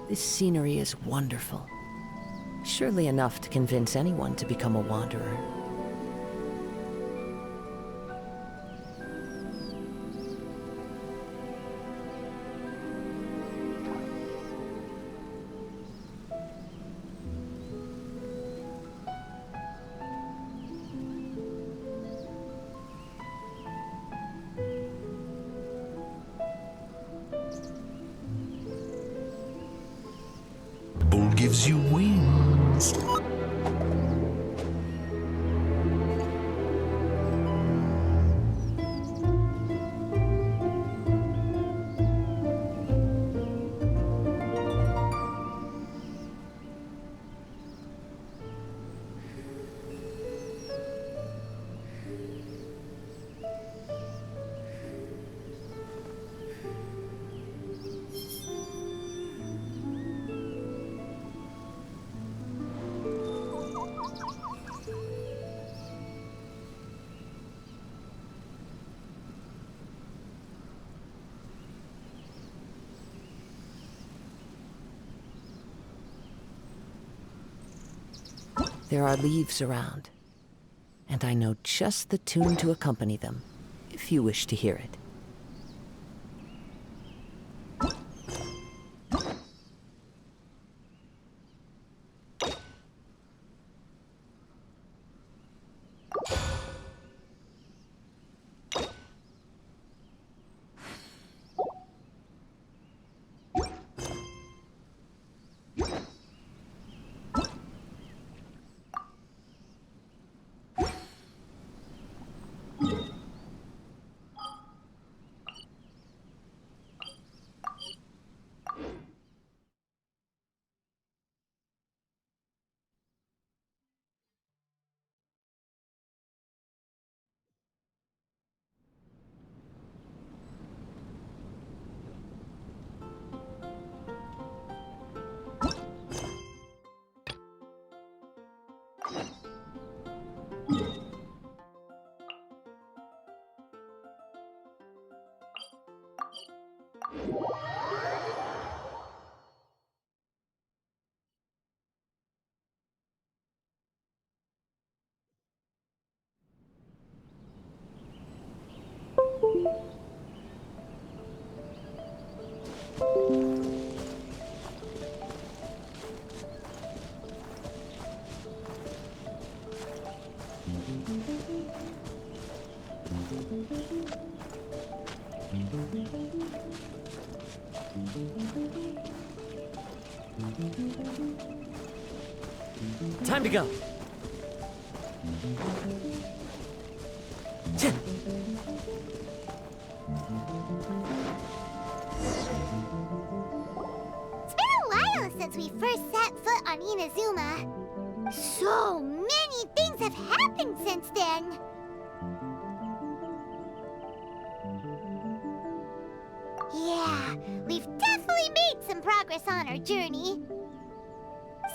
This scenery is wonderful. Surely enough to convince anyone to become a wanderer. Bull gives you wings. There are leaves around, and I know just the tune to accompany them, if you wish to hear it. Time to go. It's been a while since we first set foot on Inazuma. So many things have happened since then. Yeah, we've definitely made some progress on our journey.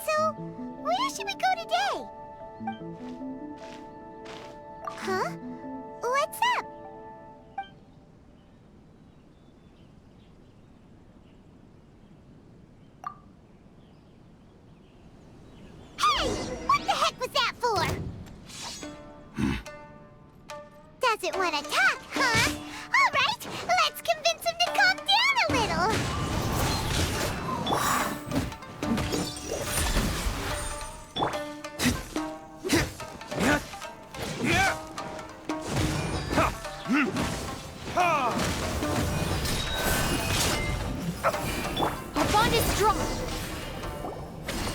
So, where should we go today? Huh? What's up? Hey! What the heck was that for? Doesn't want to talk, huh? All right, let's convince him to calm down a little. Our bond is strong.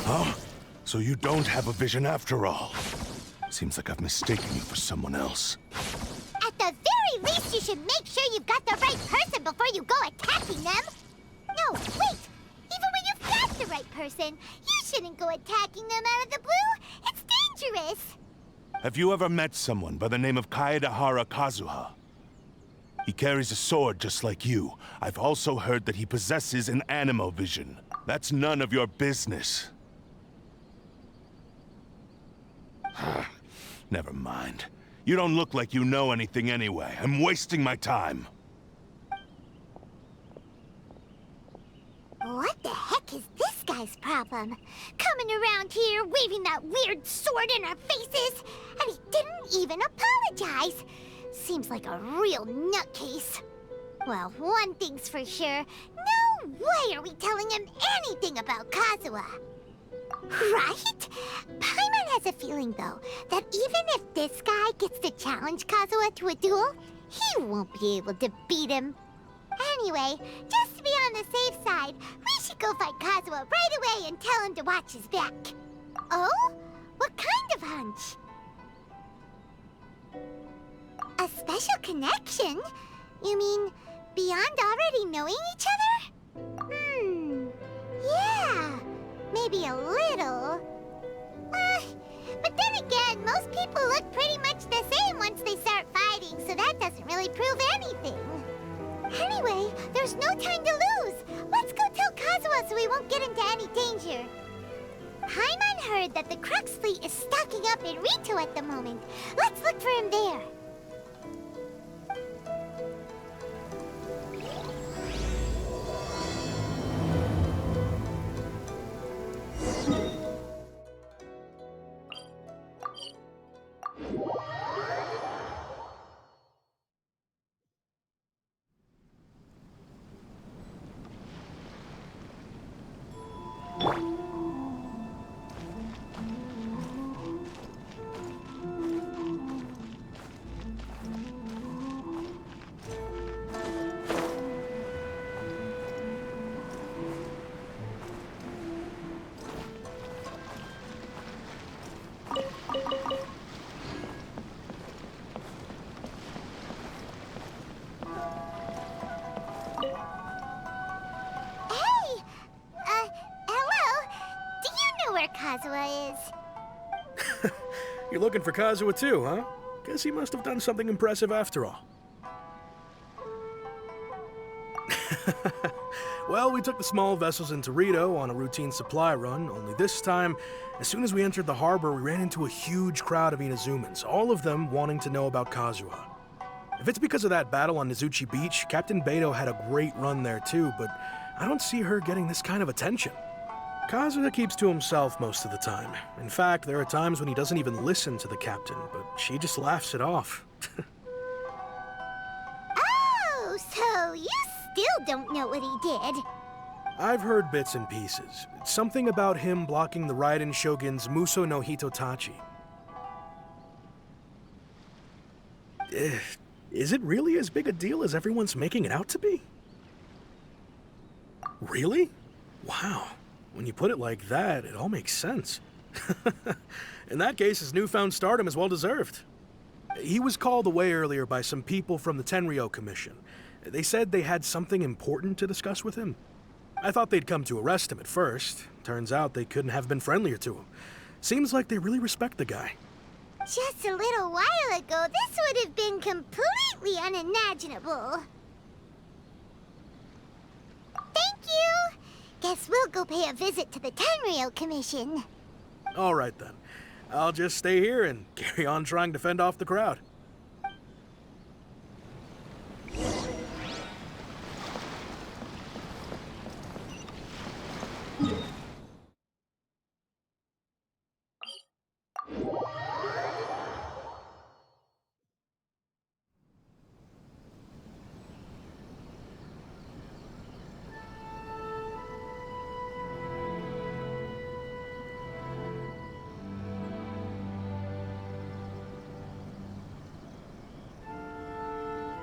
Huh? So you don't have a vision after all. Seems like I've mistaken you for someone else. At the very least, you should make sure you've got the right person before you go attacking them. No, wait! Even when you've got the right person, you shouldn't go attacking them out of the blue. It's dangerous. Have you ever met someone by the name of Kazuha? He carries a sword just like you. I've also heard that he possesses an animal vision. That's none of your business. Never mind. You don't look like you know anything anyway. I'm wasting my time. What the heck is this stop him. Coming around here, waving that weird sword in our faces, and he didn't even apologize. Seems like a real nutcase. Well, one thing's for sure. No way are we telling him anything about Kazuha. Right? Paimon has a feeling, though, that even if this guy gets to challenge Kazuha to a duel, he won't be able to beat him. Anyway, just to be on the safe side, we should go find Kazuha right away and tell him to watch his back. Oh? What kind of hunch? A special connection? You mean beyond already knowing each other? Yeah, maybe a little. But then again, most people look pretty much the same once they start fighting, so that doesn't really prove anything. Anyway, there's no time to lose. Let's go tell Kazuha so we won't get into any danger. Paimon heard that the Crux fleet is stocking up in Rito at the moment. Let's look for him there. Kazuha is. You're looking for Kazuha too, huh? Guess he must have done something impressive after all. Well, we took the small vessels into Rito on a routine supply run, only this time, as soon as we entered the harbor, we ran into a huge crowd of Inazumans, all of them wanting to know about Kazuha. If it's because of that battle on Nizuchi Beach, Captain Beto had a great run there too, but I don't see her getting this kind of attention. Kazuha keeps to himself most of the time. In fact, there are times when he doesn't even listen to the captain, but she just laughs it off. Oh, so you still don't know what he did? I've heard bits and pieces. Something about him blocking the Raiden Shogun's Muso no Hitotachi. Is it really as big a deal as everyone's making it out to be? Really? Wow. When you put it like that, it all makes sense. In that case, his newfound stardom is well deserved. He was called away earlier by some people from the Tenryou Commission. They said they had something important to discuss with him. I thought they'd come to arrest him at first. Turns out they couldn't have been friendlier to him. Seems like they really respect the guy. Just a little while ago, this would have been completely unimaginable. Thank you! Guess we'll go pay a visit to the Tenryou Commission. All right then. I'll just stay here and carry on trying to fend off the crowd.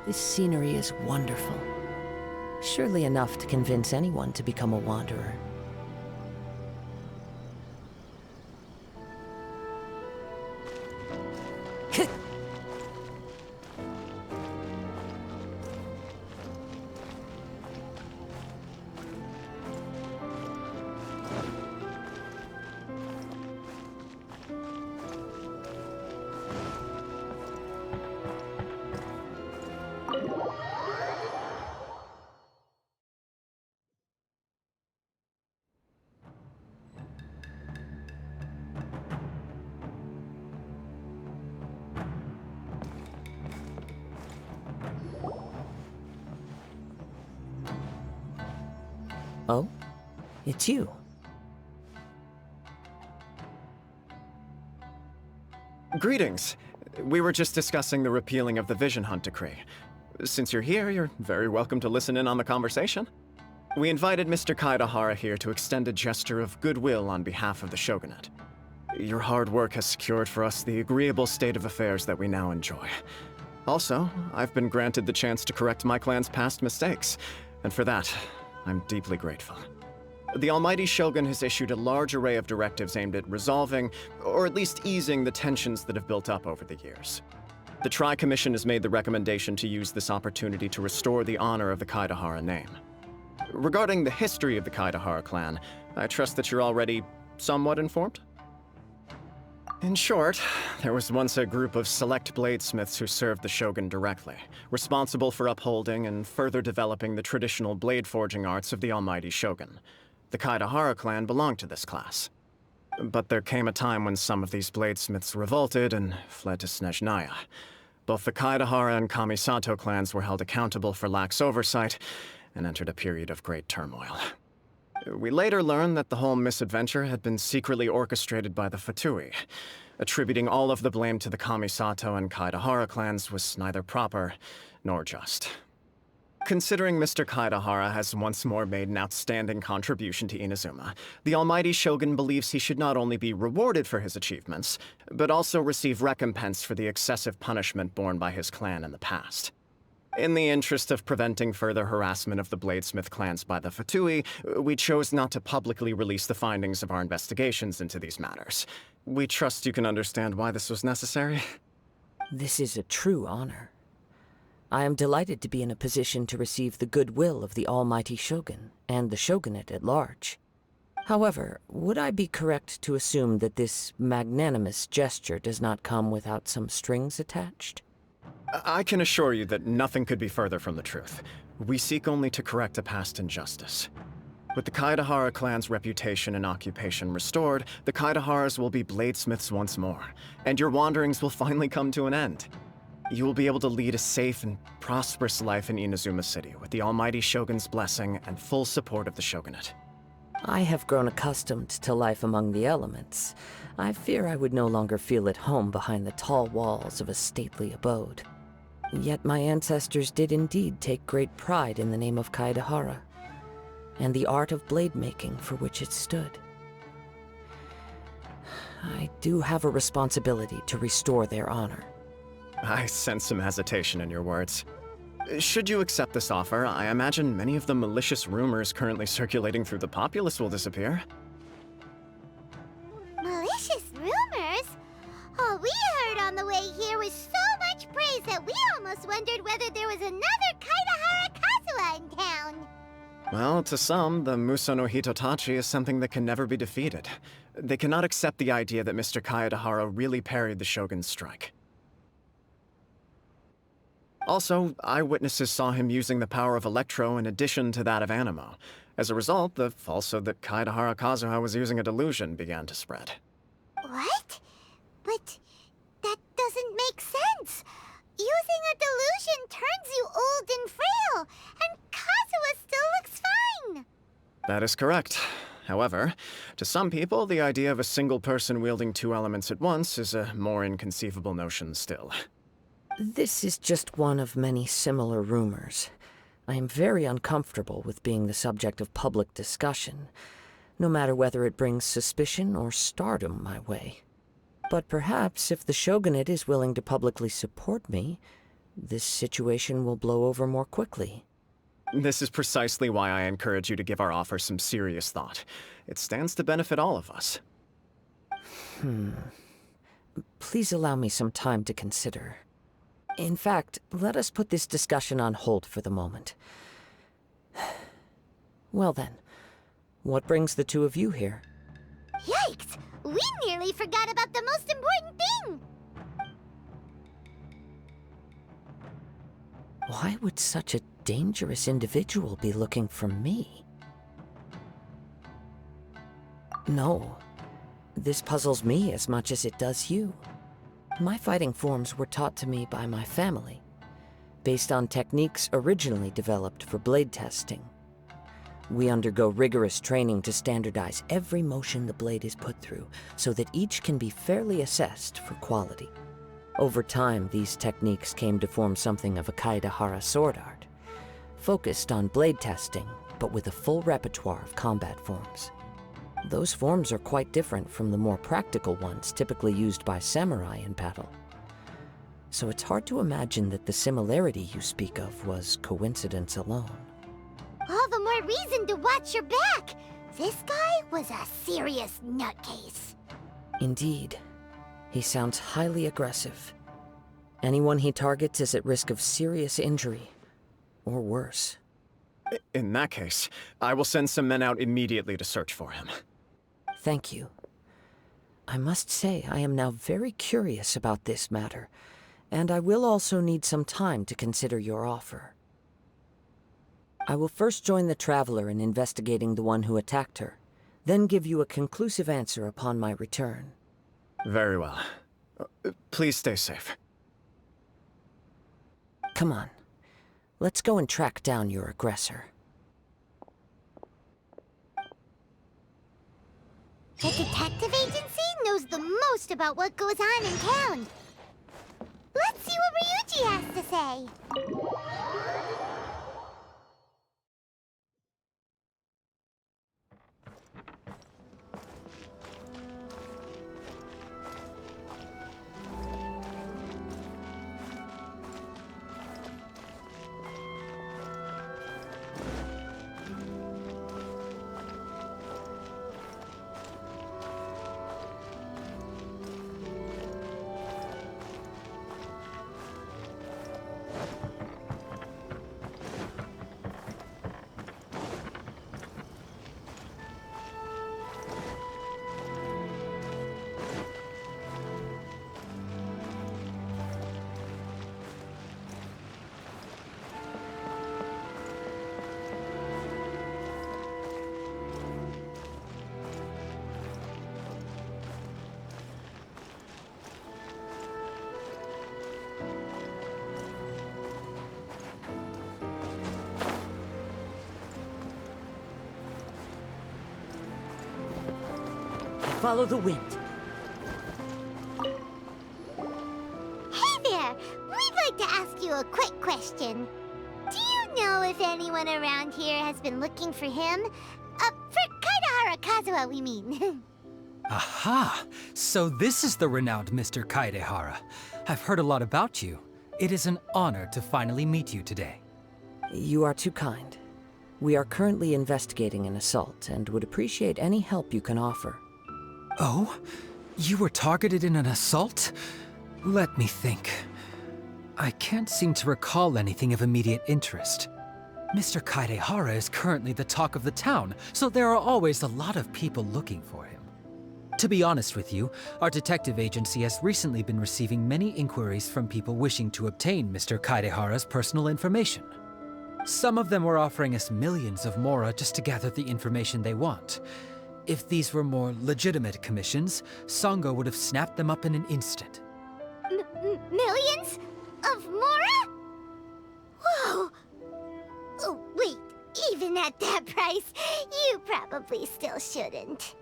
This scenery is wonderful. Surely enough to convince anyone to become a wanderer. Oh? It's you. Greetings. We were just discussing the repealing of the Vision Hunt decree. Since you're here, you're very welcome to listen in on the conversation. We invited Mr. Kaedahara here to extend a gesture of goodwill on behalf of the Shogunate. Your hard work has secured for us the agreeable state of affairs that we now enjoy. Also, I've been granted the chance to correct my clan's past mistakes, and for that, I'm deeply grateful. The Almighty Shogun has issued a large array of directives aimed at resolving, or at least easing, the tensions that have built up over the years. The Tri-Commission has made the recommendation to use this opportunity to restore the honor of the Kaedahara name. Regarding the history of the Kaedahara clan, I trust that you're already somewhat informed? In short, there was once a group of select bladesmiths who served the Shogun directly, responsible for upholding and further developing the traditional blade forging arts of the Almighty Shogun. The Kaedahara clan belonged to this class. But there came a time when some of these bladesmiths revolted and fled to Snezhnaya. Both the Kaedahara and Kamisato clans were held accountable for lax oversight and entered a period of great turmoil. We later learned that the whole misadventure had been secretly orchestrated by the Fatui. Attributing all of the blame to the Kamisato and Kaedahara clans was neither proper nor just. Considering Mr. Kaedahara has once more made an outstanding contribution to Inazuma, the Almighty Shogun believes he should not only be rewarded for his achievements, but also receive recompense for the excessive punishment borne by his clan in the past. In the interest of preventing further harassment of the Bladesmith clans by the Fatui, we chose not to publicly release the findings of our investigations into these matters. We trust you can understand why this was necessary. This is a true honor. I am delighted to be in a position to receive the goodwill of the Almighty Shogun and the Shogunate at large. However, would I be correct to assume that this magnanimous gesture does not come without some strings attached? I can assure you that nothing could be further from the truth. We seek only to correct a past injustice. With the Kaedahara clan's reputation and occupation restored, the Kaedaharas will be bladesmiths once more, and your wanderings will finally come to an end. You will be able to lead a safe and prosperous life in Inazuma City with the Almighty Shogun's blessing and full support of the Shogunate. I have grown accustomed to life among the elements. I fear I would no longer feel at home behind the tall walls of a stately abode. Yet my ancestors did indeed take great pride in the name of Kaedahara, and the art of blade making for which it stood. I do have a responsibility to restore their honor. I sense some hesitation in your words. Should you accept this offer, I imagine many of the malicious rumors currently circulating through the populace will disappear. Malicious rumors? All we heard on the way here was so much praise that we almost wondered whether there was another Kaedahara Kazuha in town. Well, to some, the Muso no Hitotachi is something that can never be defeated. They cannot accept the idea that Mr. Kaedahara really parried the Shogun's strike. Also, eyewitnesses saw him using the power of Electro in addition to that of Animo. As a result, the falsehood that Kaedahara Kazuha was using a delusion began to spread. What? But that doesn't make sense. Using a delusion turns you old and frail, and Kazuha still looks fine. That is correct. However, to some people, the idea of a single person wielding two elements at once is a more inconceivable notion still. This is just one of many similar rumors. I am very uncomfortable with being the subject of public discussion, no matter whether it brings suspicion or stardom my way. But perhaps if the Shogunate is willing to publicly support me, this situation will blow over more quickly. This is precisely why I encourage you to give our offer some serious thought. It stands to benefit all of us. Please allow me some time to consider. In fact, let us put this discussion on hold for the moment. Well then, what brings the two of you here? Yikes! We nearly forgot about the most important thing! Why would such a dangerous individual be looking for me? No, this puzzles me as much as it does you. My fighting forms were taught to me by my family, based on techniques originally developed for blade testing. We undergo rigorous training to standardize every motion the blade is put through, so that each can be fairly assessed for quality. Over time, these techniques came to form something of a Kaedahara sword art, focused on blade testing, but with a full repertoire of combat forms. Those forms are quite different from the more practical ones typically used by samurai in battle. So it's hard to imagine that the similarity you speak of was coincidence alone. All the more reason to watch your back! This guy was a serious nutcase. Indeed. He sounds highly aggressive. Anyone he targets is at risk of serious injury, or worse. In that case, I will send some men out immediately to search for him. Thank you. I must say I am now very curious about this matter, and I will also need some time to consider your offer. I will first join the Traveler in investigating the one who attacked her, then give you a conclusive answer upon my return. Very well. Please stay safe. Come on. Let's go and track down your aggressor. The detective agency knows the most about what goes on in town. Let's see what Ryuji has to say. Follow the wind. Hey there! We'd like to ask you a quick question. Do you know if anyone around here has been looking for him? For Kaedahara Kazuha, we mean. Aha! So this is the renowned Mr. Kaedahara. I've heard a lot about you. It is an honor to finally meet you today. You are too kind. We are currently investigating an assault and would appreciate any help you can offer. Oh? You were targeted in an assault? Let me think. I can't seem to recall anything of immediate interest. Mr. Kaedahara is currently the talk of the town, so there are always a lot of people looking for him. To be honest with you, our detective agency has recently been receiving many inquiries from people wishing to obtain Mr. Kaedahara's personal information. Some of them were offering us millions of mora just to gather the information they want. If these were more legitimate commissions, Sango would have snapped them up in an instant. Millions? Of mora? Whoa! Oh, wait. Even at that price, you probably still shouldn't.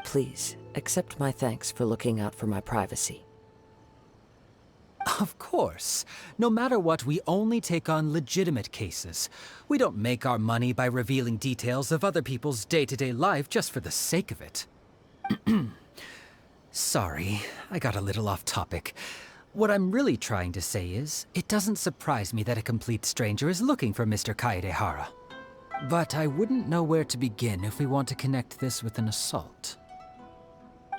Please, accept my thanks for looking out for my privacy. Of course. No matter what, we only take on legitimate cases. We don't make our money by revealing details of other people's day-to-day life just for the sake of it. Sorry, I got a little off topic. What I'm really trying to say is, it doesn't surprise me that a complete stranger is looking for Mr. Kaedahara. But I wouldn't know where to begin if we want to connect this with an assault.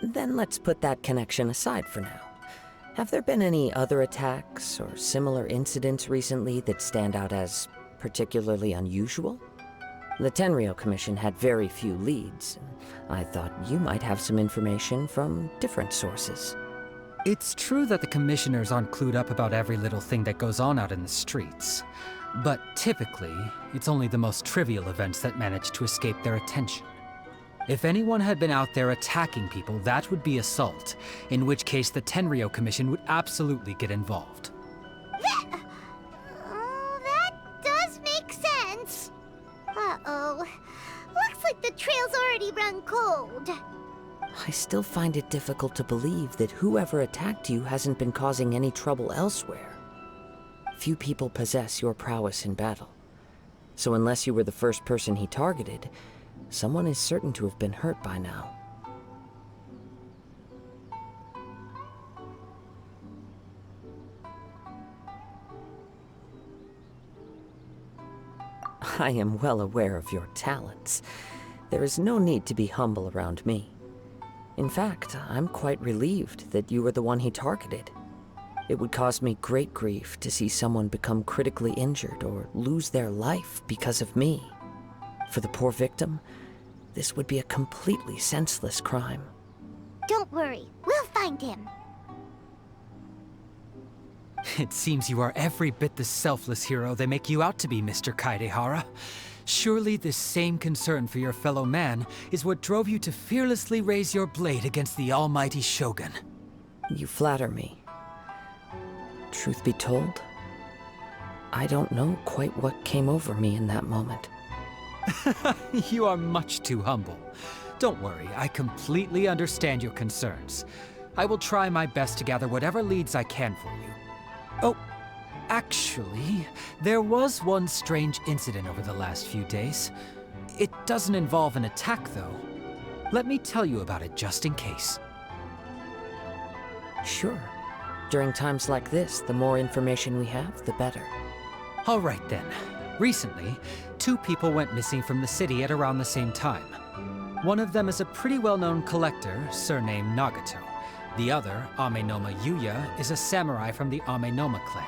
Then let's put that connection aside for now. Have there been any other attacks or similar incidents recently that stand out as particularly unusual? The Tenryou Commission had very few leads. I thought you might have some information from different sources. It's true that the commissioners aren't clued up about every little thing that goes on out in the streets. But typically, it's only the most trivial events that manage to escape their attention. If anyone had been out there attacking people, that would be assault, in which case the Tenryou Commission would absolutely get involved. That does make sense. Uh-oh. find it difficult to believe that whoever attacked you hasn't been causing any trouble elsewhere. Few people possess your prowess in battle. So unless you were the first person he targeted, someone is certain to have been hurt by now. I am well aware of your talents. There is no need to be humble around me. In fact, I'm quite relieved that you were the one he targeted. It would cause me great grief to see someone become critically injured or lose their life because of me. For the poor victim, this would be a completely senseless crime. Don't worry, we'll find him. It seems you are every bit the selfless hero they make you out to be, Mr. Kaedehara. Surely this same concern for your fellow man is what drove you to fearlessly raise your blade against the almighty Shogun. You flatter me. Truth be told, I don't know quite what came over me in that moment. You are much too humble. Don't worry, I completely understand your concerns. I will try my best to gather whatever leads I can for you. Oh, actually, there was one strange incident over the last few days. It doesn't involve an attack, though. Let me tell you about it just in case. Sure. During times like this, the more information we have, the better. All right then. Recently, 2 people went missing from the city at around the same time. One of them is a pretty well-known collector, surnamed Nagato. The other, Amenoma Yuya, is a samurai from the Amenoma clan.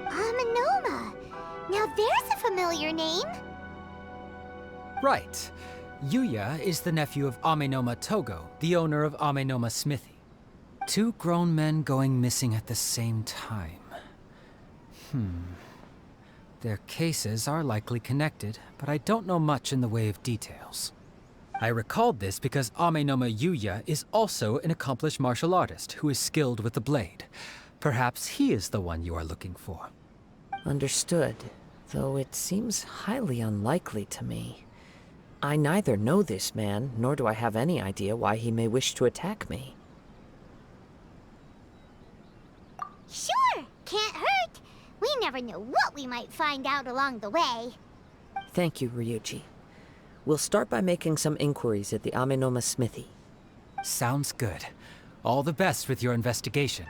Amenoma! Now there's a familiar name. Right. Yuya is the nephew of Amenoma Togo, the owner of Amenoma Smithy. 2 grown men going missing at the same time. Their cases are likely connected, but I don't know much in the way of details. I recalled this because Amenoma Yuya is also an accomplished martial artist who is skilled with the blade. Perhaps he is the one you are looking for. Understood, though it seems highly unlikely to me. I neither know this man, nor do I have any idea why he may wish to attack me. Sure, can't hurt. We never know what we might find out along the way. Thank you, Ryuji. We'll start by making some inquiries at the Amenoma Smithy. Sounds good. All the best with your investigation.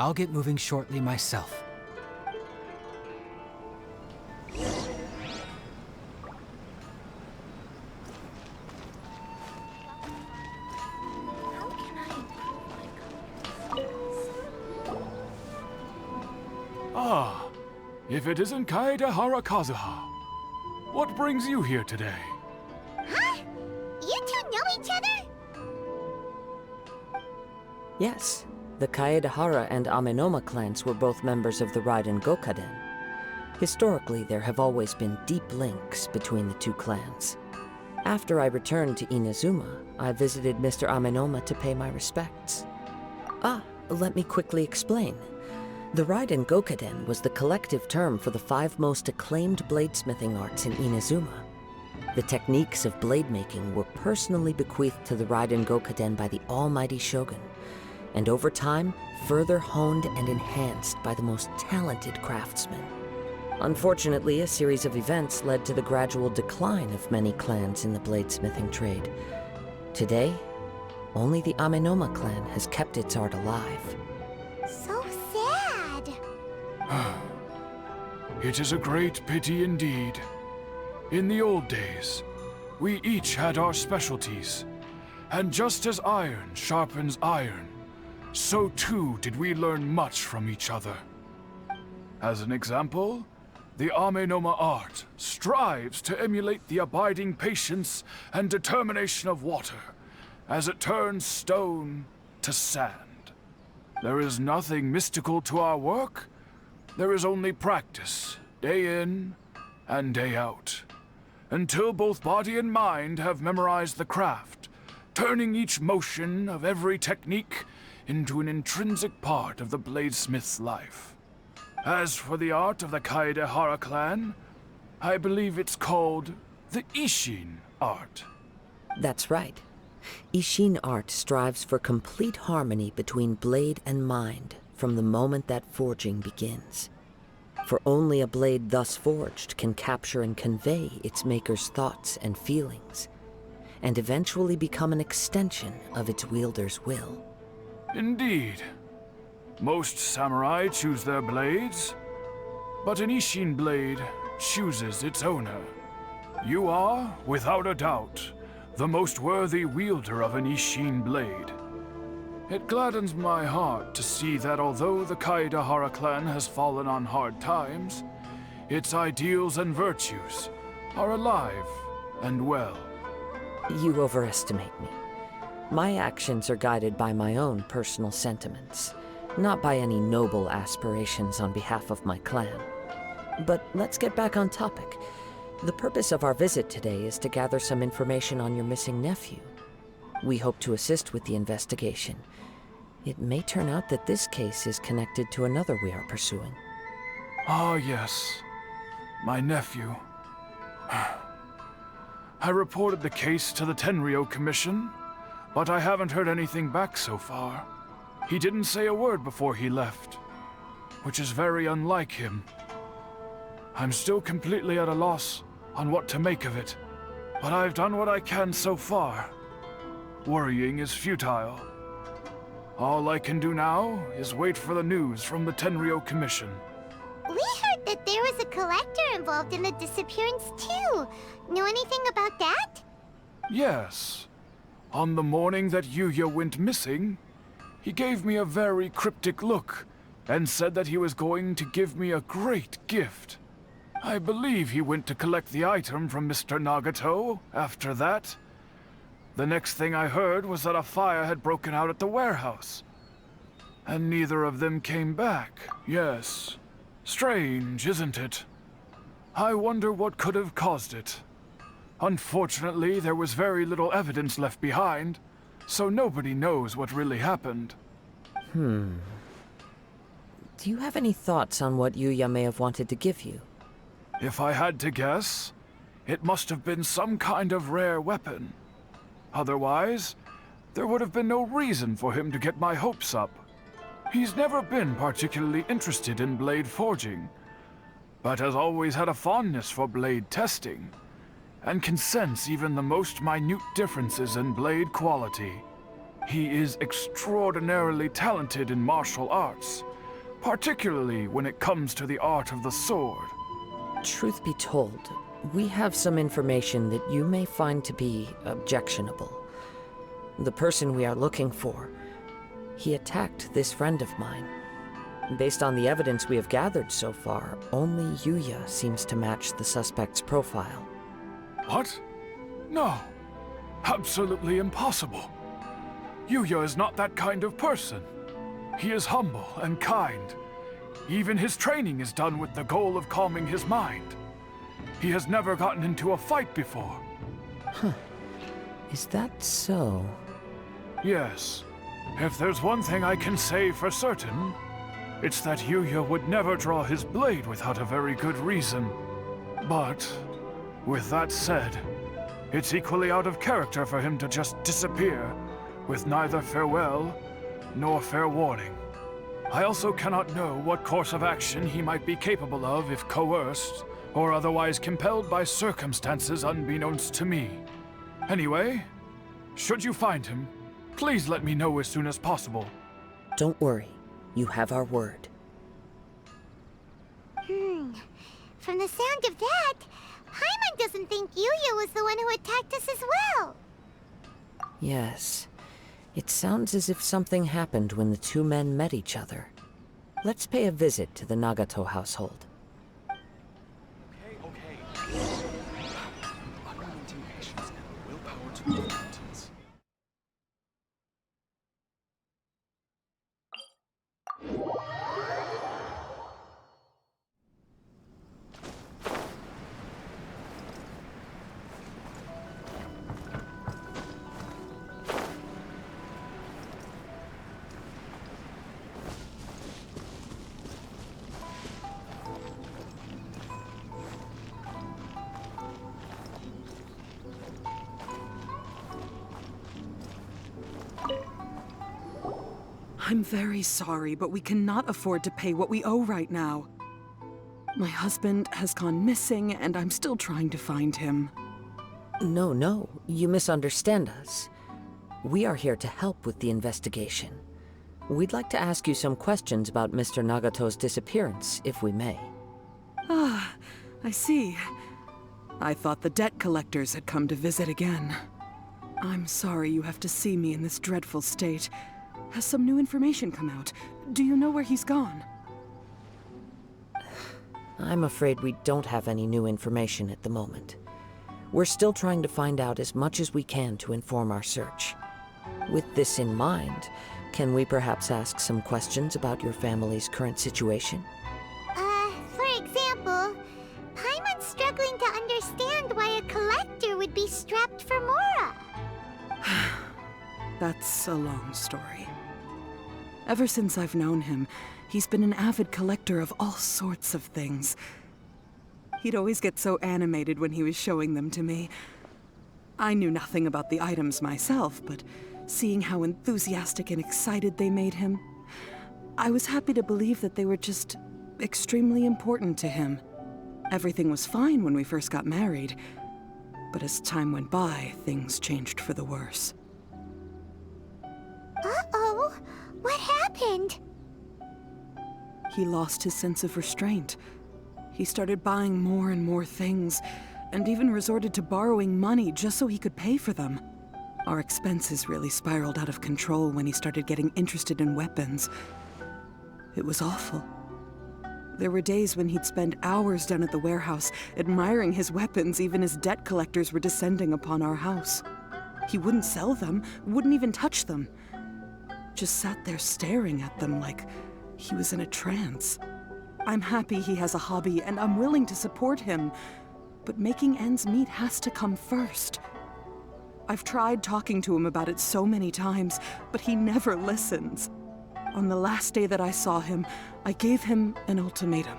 I'll get moving shortly myself. How can I improve my confidence? Ah, if it isn't Kaedehara Kazuha. What brings you here today? Huh? You two know each other? Yes, the Kaedehara and Amenoma clans were both members of the Raiden Gokaden. Historically, there have always been deep links between the 2 clans. After I returned to Inazuma, I visited Mr. Amenoma to pay my respects. Let me quickly explain. The Raiden Gokaden was the collective term for the 5 most acclaimed bladesmithing arts in Inazuma. The techniques of blade making were personally bequeathed to the Raiden Gokaden by the almighty Shogun, and over time, further honed and enhanced by the most talented craftsmen. Unfortunately, a series of events led to the gradual decline of many clans in the bladesmithing trade. Today, only the Amenoma clan has kept its art alive. So sad. It is a great pity indeed. In the old days, we each had our specialties. And just as iron sharpens iron, so too did we learn much from each other. As an example, the Amenoma art strives to emulate the abiding patience and determination of water as it turns stone to sand. There is nothing mystical to our work. There is only practice, day in and day out, until both body and mind have memorized the craft, turning each motion of every technique into an intrinsic part of the bladesmith's life. As for the art of the Kaedehara clan, I believe it's called the Ishin art. That's right. Ishin art strives for complete harmony between blade and mind from the moment that forging begins. For only a blade thus forged can capture and convey its maker's thoughts and feelings, and eventually become an extension of its wielder's will. Indeed. Most samurai choose their blades, but an Ishin blade chooses its owner. You are, without a doubt, the most worthy wielder of an Ishin blade. It gladdens my heart to see that although the Kaedahara clan has fallen on hard times, its ideals and virtues are alive and well. You overestimate me. My actions are guided by my own personal sentiments, not by any noble aspirations on behalf of my clan. But let's get back on topic. The purpose of our visit today is to gather some information on your missing nephew. We hope to assist with the investigation. It may turn out that this case is connected to another we are pursuing. Ah, yes. My nephew. I reported the case to the Tenryo Commission, but I haven't heard anything back so far. He didn't say a word before he left, which is very unlike him. I'm still completely at a loss on what to make of it, but I've done what I can so far. Worrying is futile. All I can do now is wait for the news from the Tenryo Commission. We heard that there was a collector involved in the disappearance too. Know anything about that? Yes. On the morning that Yuya went missing, he gave me a very cryptic look and said that he was going to give me a great gift. I believe he went to collect the item from Mr. Nagato after that. The next thing I heard was that a fire had broken out at the warehouse. And neither of them came back. Yes. Strange, isn't it? I wonder what could have caused it. Unfortunately, there was very little evidence left behind, so nobody knows what really happened. Do you have any thoughts on what Yuya may have wanted to give you? If I had to guess, it must have been some kind of rare weapon. Otherwise, there would have been no reason for him to get my hopes up. He's never been particularly interested in blade forging, but has always had a fondness for blade testing, and can sense even the most minute differences in blade quality. He is extraordinarily talented in martial arts, particularly when it comes to the art of the sword. Truth be told, we have some information that you may find to be objectionable. The person we are looking for, he attacked this friend of mine. Based on the evidence we have gathered so far, only Yuya seems to match the suspect's profile. What? No. Absolutely impossible. Yuya is not that kind of person. He is humble and kind. Even his training is done with the goal of calming his mind. He has never gotten into a fight before. Is that so? Yes. If there's one thing I can say for certain, it's that Yuya would never draw his blade without a very good reason. But, with that said, it's equally out of character for him to just disappear, with neither farewell nor fair warning. I also cannot know what course of action he might be capable of if coerced, or otherwise compelled by circumstances unbeknownst to me. Anyway, should you find him, please let me know as soon as possible. Don't worry. You have our word. From the sound of that, Paimon doesn't think Yuya was the one who attacked us as well. Yes. It sounds as if something happened when the two men met each other. Let's pay a visit to the Nagato household. Okay. Unrelenting patience and willpower to repentance. I'm very sorry, but we cannot afford to pay what we owe right now. My husband has gone missing, and I'm still trying to find him. No, you misunderstand us. We are here to help with the investigation. We'd like to ask you some questions about Mr. Nagato's disappearance, if we may. Ah, I see. I thought the debt collectors had come to visit again. I'm sorry you have to see me in this dreadful state. Has some new information come out? Do you know where he's gone? I'm afraid we don't have any new information at the moment. We're still trying to find out as much as we can to inform our search. With this in mind, can we perhaps ask some questions about your family's current situation? For example, Paimon's struggling to understand why a collector would be strapped for Mora. That's a long story. Ever since I've known him, he's been an avid collector of all sorts of things. He'd always get so animated when he was showing them to me. I knew nothing about the items myself, but seeing how enthusiastic and excited they made him, I was happy to believe that they were just extremely important to him. Everything was fine when we first got married, but as time went by, things changed for the worse. Uh-oh, what happened? He lost his sense of restraint. He started buying more and more things, and even resorted to borrowing money just so he could pay for them. Our expenses really spiraled out of control when he started getting interested in weapons. It was awful. There were days when he'd spend hours down at the warehouse, admiring his weapons even as debt collectors were descending upon our house. He wouldn't sell them, wouldn't even touch them. Just sat there staring at them like he was in a trance. I'm happy he has a hobby, and I'm willing to support him, but making ends meet has to come first. I've tried talking to him about it so many times, but he never listens. On the last day that I saw him, I gave him an ultimatum.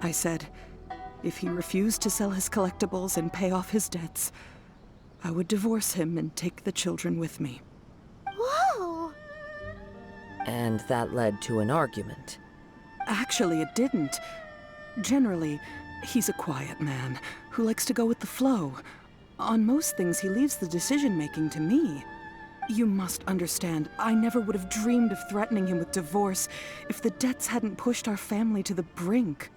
I said, if he refused to sell his collectibles and pay off his debts, I would divorce him and take the children with me. Whoa! And that led to an argument. Actually, it didn't. Generally, he's a quiet man who likes to go with the flow. On most things, he leaves the decision-making to me. You must understand, I never would have dreamed of threatening him with divorce if the debts hadn't pushed our family to the brink.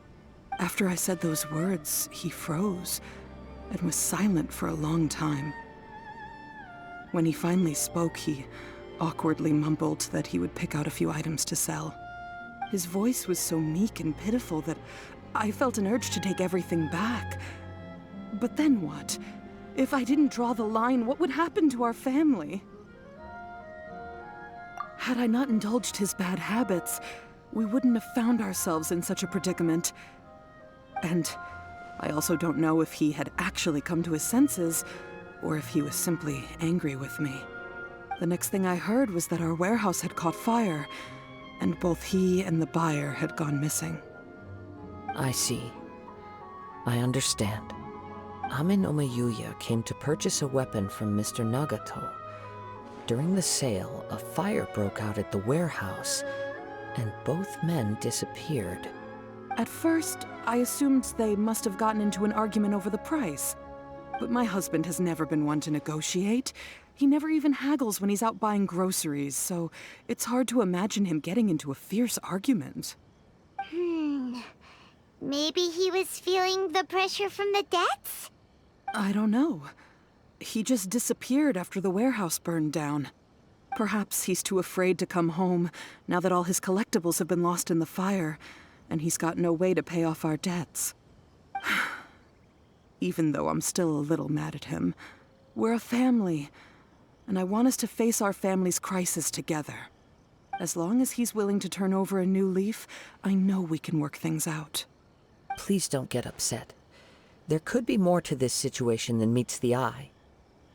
After I said those words, he froze and was silent for a long time. When he finally spoke, he awkwardly mumbled that he would pick out a few items to sell. His voice was so meek and pitiful that I felt an urge to take everything back. But then what? If I didn't draw the line, what would happen to our family? Had I not indulged his bad habits, we wouldn't have found ourselves in such a predicament. And I also don't know if he had actually come to his senses, or if he was simply angry with me. The next thing I heard was that our warehouse had caught fire, and both he and the buyer had gone missing. I see. I understand. Amin Omayuya came to purchase a weapon from Mr. Nagato. During the sale, a fire broke out at the warehouse, and both men disappeared. At first, I assumed they must have gotten into an argument over the price. But my husband has never been one to negotiate. He never even haggles when he's out buying groceries, so it's hard to imagine him getting into a fierce argument. Maybe he was feeling the pressure from the debts? I don't know. He just disappeared after the warehouse burned down. Perhaps he's too afraid to come home now that all his collectibles have been lost in the fire, and he's got no way to pay off our debts. Even though I'm still a little mad at him, we're a family, and I want us to face our family's crisis together. As long as he's willing to turn over a new leaf, I know we can work things out. Please don't get upset. There could be more to this situation than meets the eye.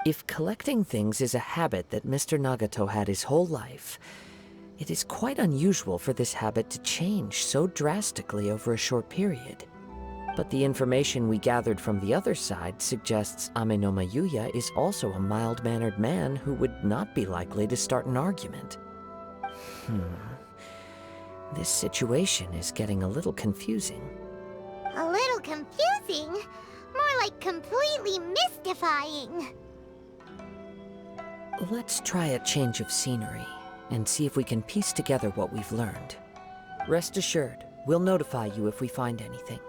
If collecting things is a habit that Mr. Nagato had his whole life, it is quite unusual for this habit to change so drastically over a short period. But the information we gathered from the other side suggests Amenoma Yuya is also a mild-mannered man who would not be likely to start an argument. This situation is getting a little confusing. A little confusing? More like completely mystifying. Let's try a change of scenery and see if we can piece together what we've learned. Rest assured, we'll notify you if we find anything.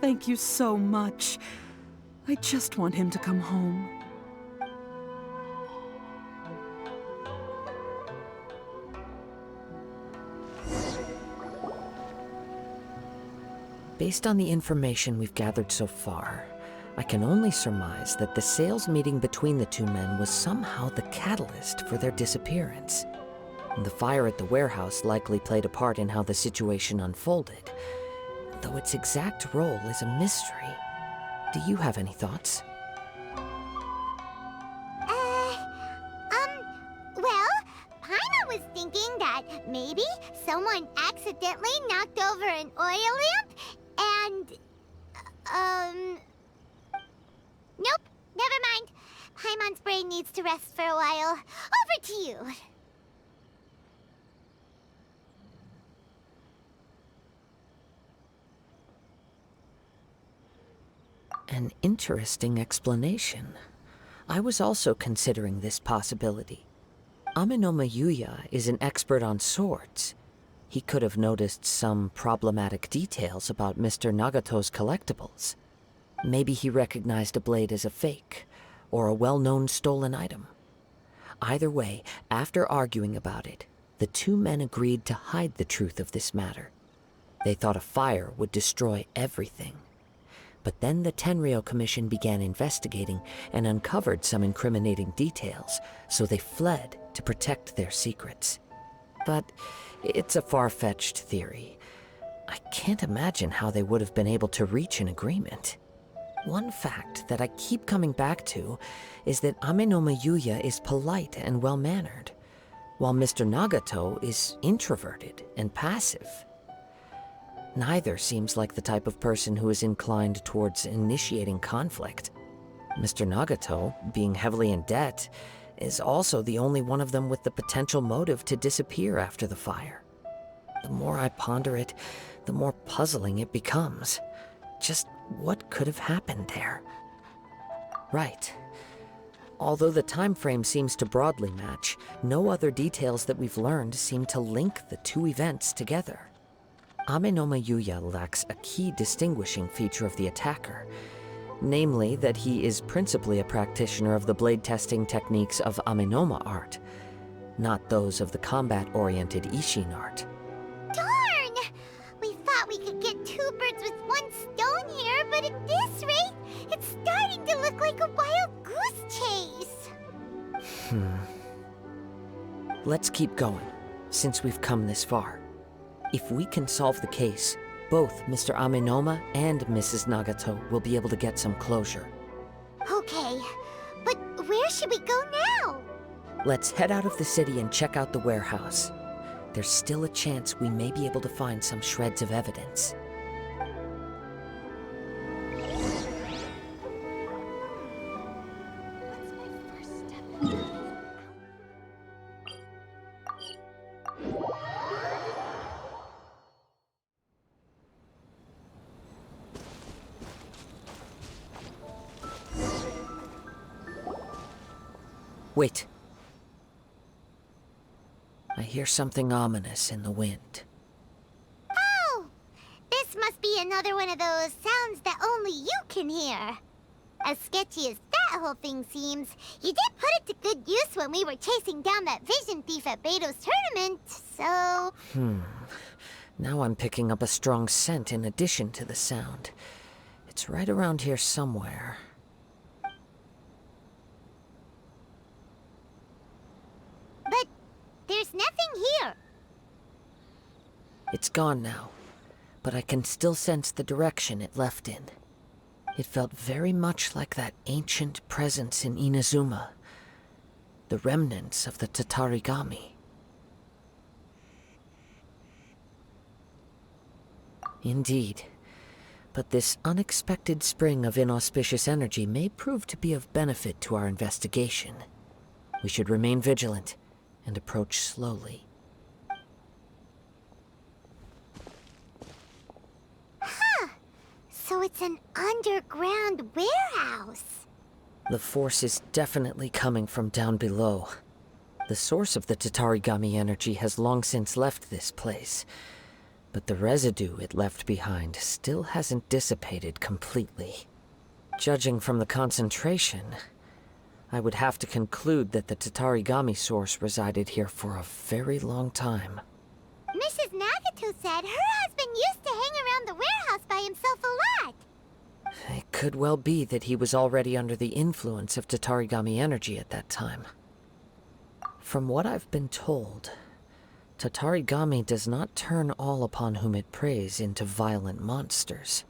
Thank you so much. I just want him to come home. Based on the information we've gathered so far, I can only surmise that the sales meeting between the two men was somehow the catalyst for their disappearance. The fire at the warehouse likely played a part in how the situation unfolded, though its exact role is a mystery. Do you have any thoughts? Well, Paimon was thinking that maybe someone accidentally knocked over an oil lamp and, nope, never mind. Paimon's brain needs to rest for a while. Over to you. An interesting explanation. I was also considering this possibility. Amenoma Yuya is an expert on swords. He could have noticed some problematic details about Mr. Nagato's collectibles. Maybe he recognized a blade as a fake, or a well-known stolen item. Either way, after arguing about it, the two men agreed to hide the truth of this matter. They thought a fire would destroy everything. But then the Tenryo Commission began investigating and uncovered some incriminating details, so they fled to protect their secrets. But it's a far-fetched theory. I can't imagine how they would have been able to reach an agreement. One fact that I keep coming back to is that Amenoma Yuya is polite and well-mannered, while Mr. Nagato is introverted and passive. Neither seems like the type of person who is inclined towards initiating conflict. Mr. Nagato, being heavily in debt, is also the only one of them with the potential motive to disappear after the fire. The more I ponder it, the more puzzling it becomes. Just what could have happened there? Right. Although the time frame seems to broadly match, no other details that we've learned seem to link the two events together. Amenoma Yuya lacks a key distinguishing feature of the attacker, namely that he is principally a practitioner of the blade testing techniques of Amenoma art, not those of the combat-oriented Ishin art. Darn! We thought we could get two birds with one stone here, but at this rate, it's starting to look like a wild goose chase. Let's keep going, since we've come this far. If we can solve the case, both Mr. Amenoma and Mrs. Nagato will be able to get some closure. Okay, but where should we go now? Let's head out of the city and check out the warehouse. There's still a chance we may be able to find some shreds of evidence. Wait. I hear something ominous in the wind. Oh! This must be another one of those sounds that only you can hear. As sketchy as that whole thing seems, you did put it to good use when we were chasing down that vision thief at Beto's tournament, so... Now I'm picking up a strong scent in addition to the sound. It's right around here somewhere. But there's nothing here. It's gone now, but I can still sense the direction it left in. It felt very much like that ancient presence in Inazuma, the remnants of the Tatarigami. Indeed, but this unexpected spring of inauspicious energy may prove to be of benefit to our investigation. We should remain vigilant and approach slowly. So it's an underground warehouse. The force is definitely coming from down below. The source of the Tatarigami energy has long since left this place, but the residue it left behind still hasn't dissipated completely. Judging from the concentration, I would have to conclude that the Tatarigami source resided here for a very long time. Mrs. Nagato said her husband used to hang around the warehouse by himself a lot. It could well be that he was already under the influence of Tatarigami energy at that time. From what I've been told, Tatarigami does not turn all upon whom it preys into violent monsters,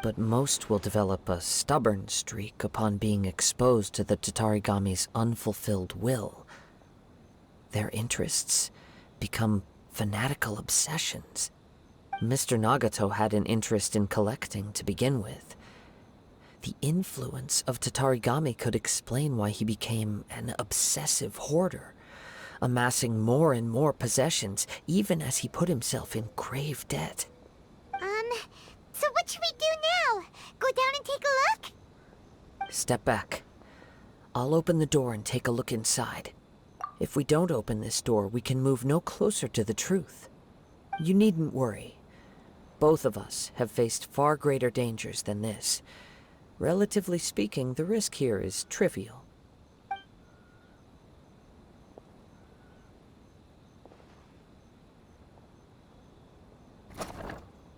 but most will develop a stubborn streak upon being exposed to the Tatarigami's unfulfilled will. Their interests become fanatical obsessions. Mr. Nagato had an interest in collecting to begin with. The influence of Tatarigami could explain why he became an obsessive hoarder, amassing more and more possessions, even as he put himself in grave debt. So what should we do now? Go down and take a look? Step back. I'll open the door and take a look inside. If we don't open this door, we can move no closer to the truth. You needn't worry. Both of us have faced far greater dangers than this. Relatively speaking, the risk here is trivial.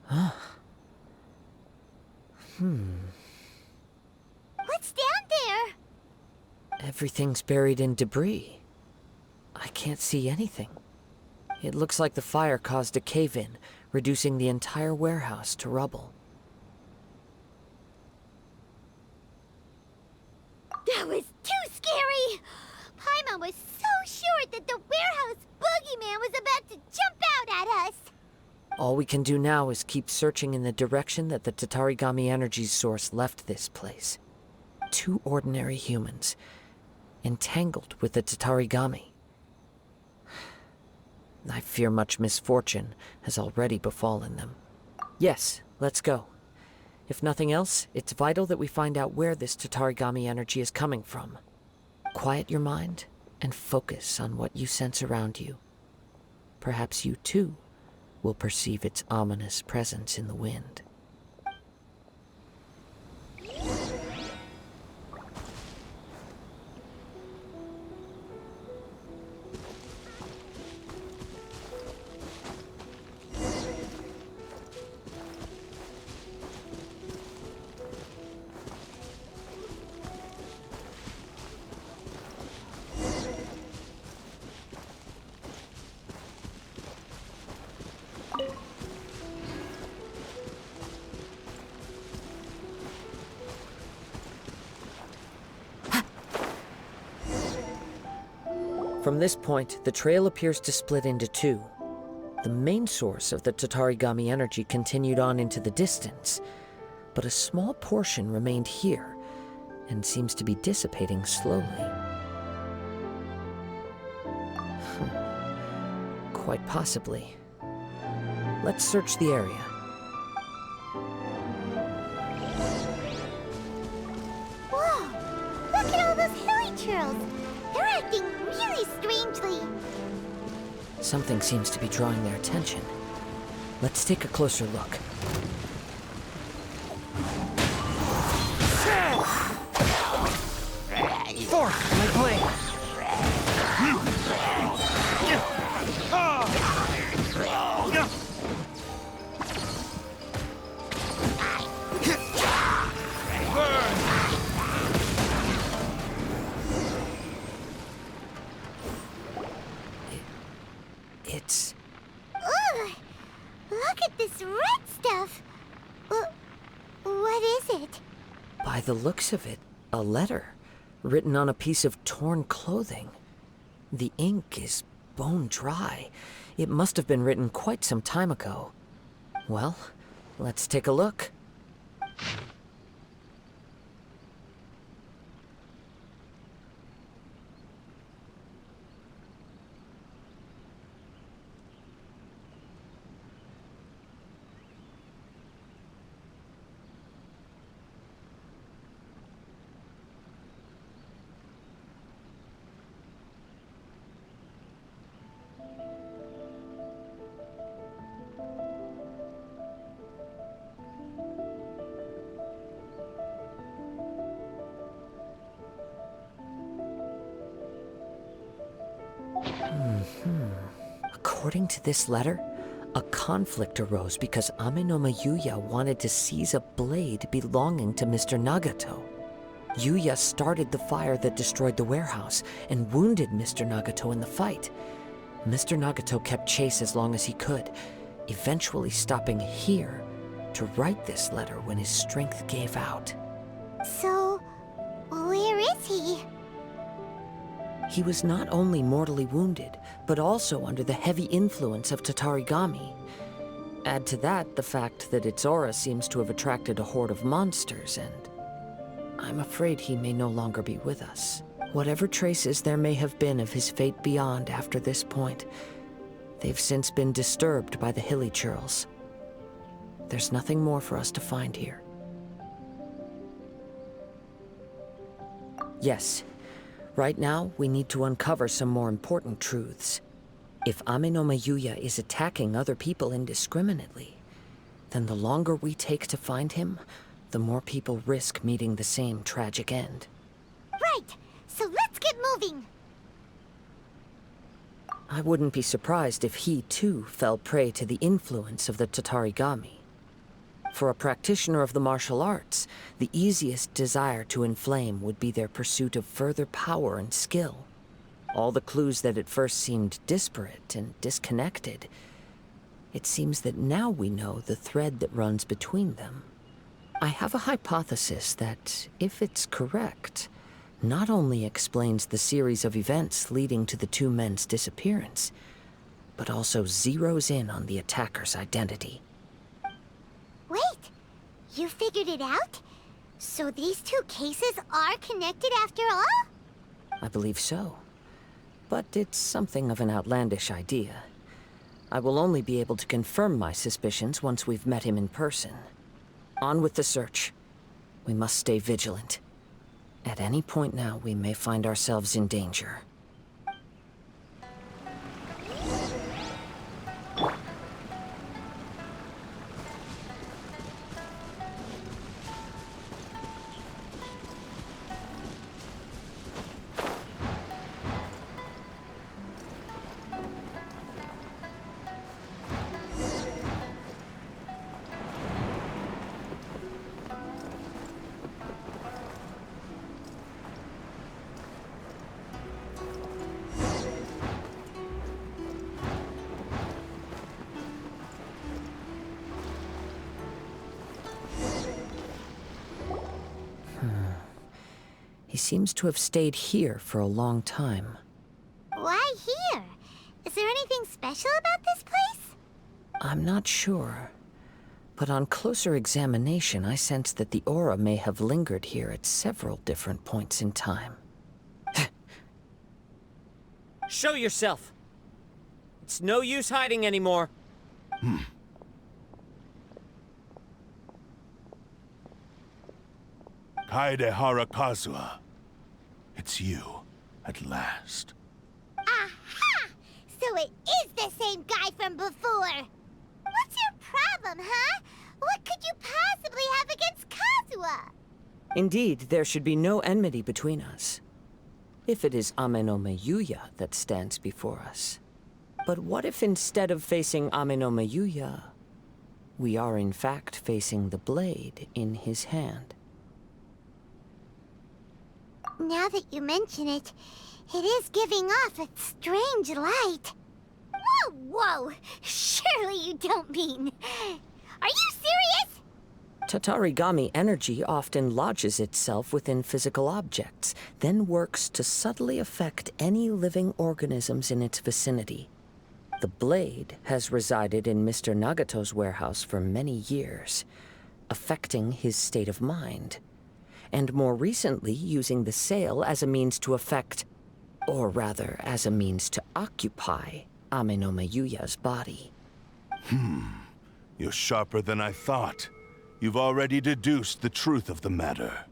Huh. What's down there? Everything's buried in debris. I can't see anything. It looks like the fire caused a cave-in, reducing the entire warehouse to rubble. That was too scary! Paimon was so sure that the warehouse boogeyman was about to jump out at us! All we can do now is keep searching in the direction that the Tatarigami energy source left this place. 2 ordinary humans, entangled with the Tatarigami. I fear much misfortune has already befallen them. Yes, let's go. If nothing else, it's vital that we find out where this Tatarigami energy is coming from. Quiet your mind and focus on what you sense around you. Perhaps you too will perceive its ominous presence in the wind. From this point, the trail appears to split into 2. The main source of the Tatarigami energy continued on into the distance, but a small portion remained here, and seems to be dissipating slowly. Quite possibly. Let's search the area. Whoa! Look at all those hilly churls! They're acting really strangely. Something seems to be drawing their attention. Let's take a closer look. Fork, my blade! It's... Ugh! Look at this red stuff! What is it? By the looks of it, a letter written on a piece of torn clothing. The ink is bone dry. It must have been written quite some time ago. Well, let's take a look. According to this letter, a conflict arose because Amenoma Yuya wanted to seize a blade belonging to Mr. Nagato. Yuya started the fire that destroyed the warehouse and wounded Mr. Nagato in the fight. Mr. Nagato kept chase as long as he could, eventually stopping here to write this letter when his strength gave out. So, where is he? He was not only mortally wounded, but also under the heavy influence of Tatarigami. Add to that the fact that its aura seems to have attracted a horde of monsters, and I'm afraid he may no longer be with us. Whatever traces there may have been of his fate beyond after this point, they've since been disturbed by the hilly churls. There's nothing more for us to find here. Yes. Right now, we need to uncover some more important truths. If Amenoma Yuya is attacking other people indiscriminately, then the longer we take to find him, the more people risk meeting the same tragic end. Right! So let's get moving! I wouldn't be surprised if he, too, fell prey to the influence of the Tatarigami. For a practitioner of the martial arts, the easiest desire to inflame would be their pursuit of further power and skill. All the clues that at first seemed disparate and disconnected, it seems that now we know the thread that runs between them. I have a hypothesis that, if it's correct, not only explains the series of events leading to the two men's disappearance, but also zeroes in on the attacker's identity. Wait! You figured it out? So these two cases are connected after all? I believe so. But it's something of an outlandish idea. I will only be able to confirm my suspicions once we've met him in person. On with the search. We must stay vigilant. At any point now, we may find ourselves in danger. He seems to have stayed here for a long time. Why here? Is there anything special about this place? I'm not sure. But on closer examination, I sense that the aura may have lingered here at several different points in time. Show yourself! It's no use hiding anymore. Kaedehara Kazuha. It's you, at last. Aha! So it is the same guy from before! What's your problem, huh? What could you possibly have against Kazuha? Indeed, there should be no enmity between us. If it is Amenoma Yuya that stands before us. But what if instead of facing Amenoma Yuya, we are in fact facing the blade in his hand? Now that you mention it, it is giving off a strange light. Whoa, whoa! Surely you don't mean... Are you serious? Tatarigami energy often lodges itself within physical objects, then works to subtly affect any living organisms in its vicinity. The blade has resided in Mr. Nagato's warehouse for many years, affecting his state of mind, and more recently using the sale as a means to affect, or rather as a means to occupy, Amenoma Yuya's body. You're sharper than I thought. You've already deduced the truth of the matter.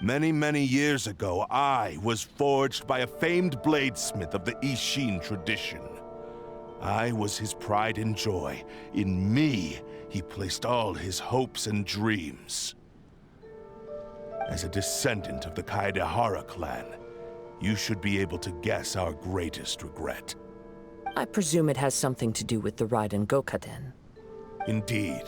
Many, many years ago, I was forged by a famed bladesmith of the Ishin tradition. I was his pride and joy. In me, he placed all his hopes and dreams. As a descendant of the Kaedehara clan, You should be able to guess our greatest regret. I presume it has something to do with the Raiden Gokaden. Indeed.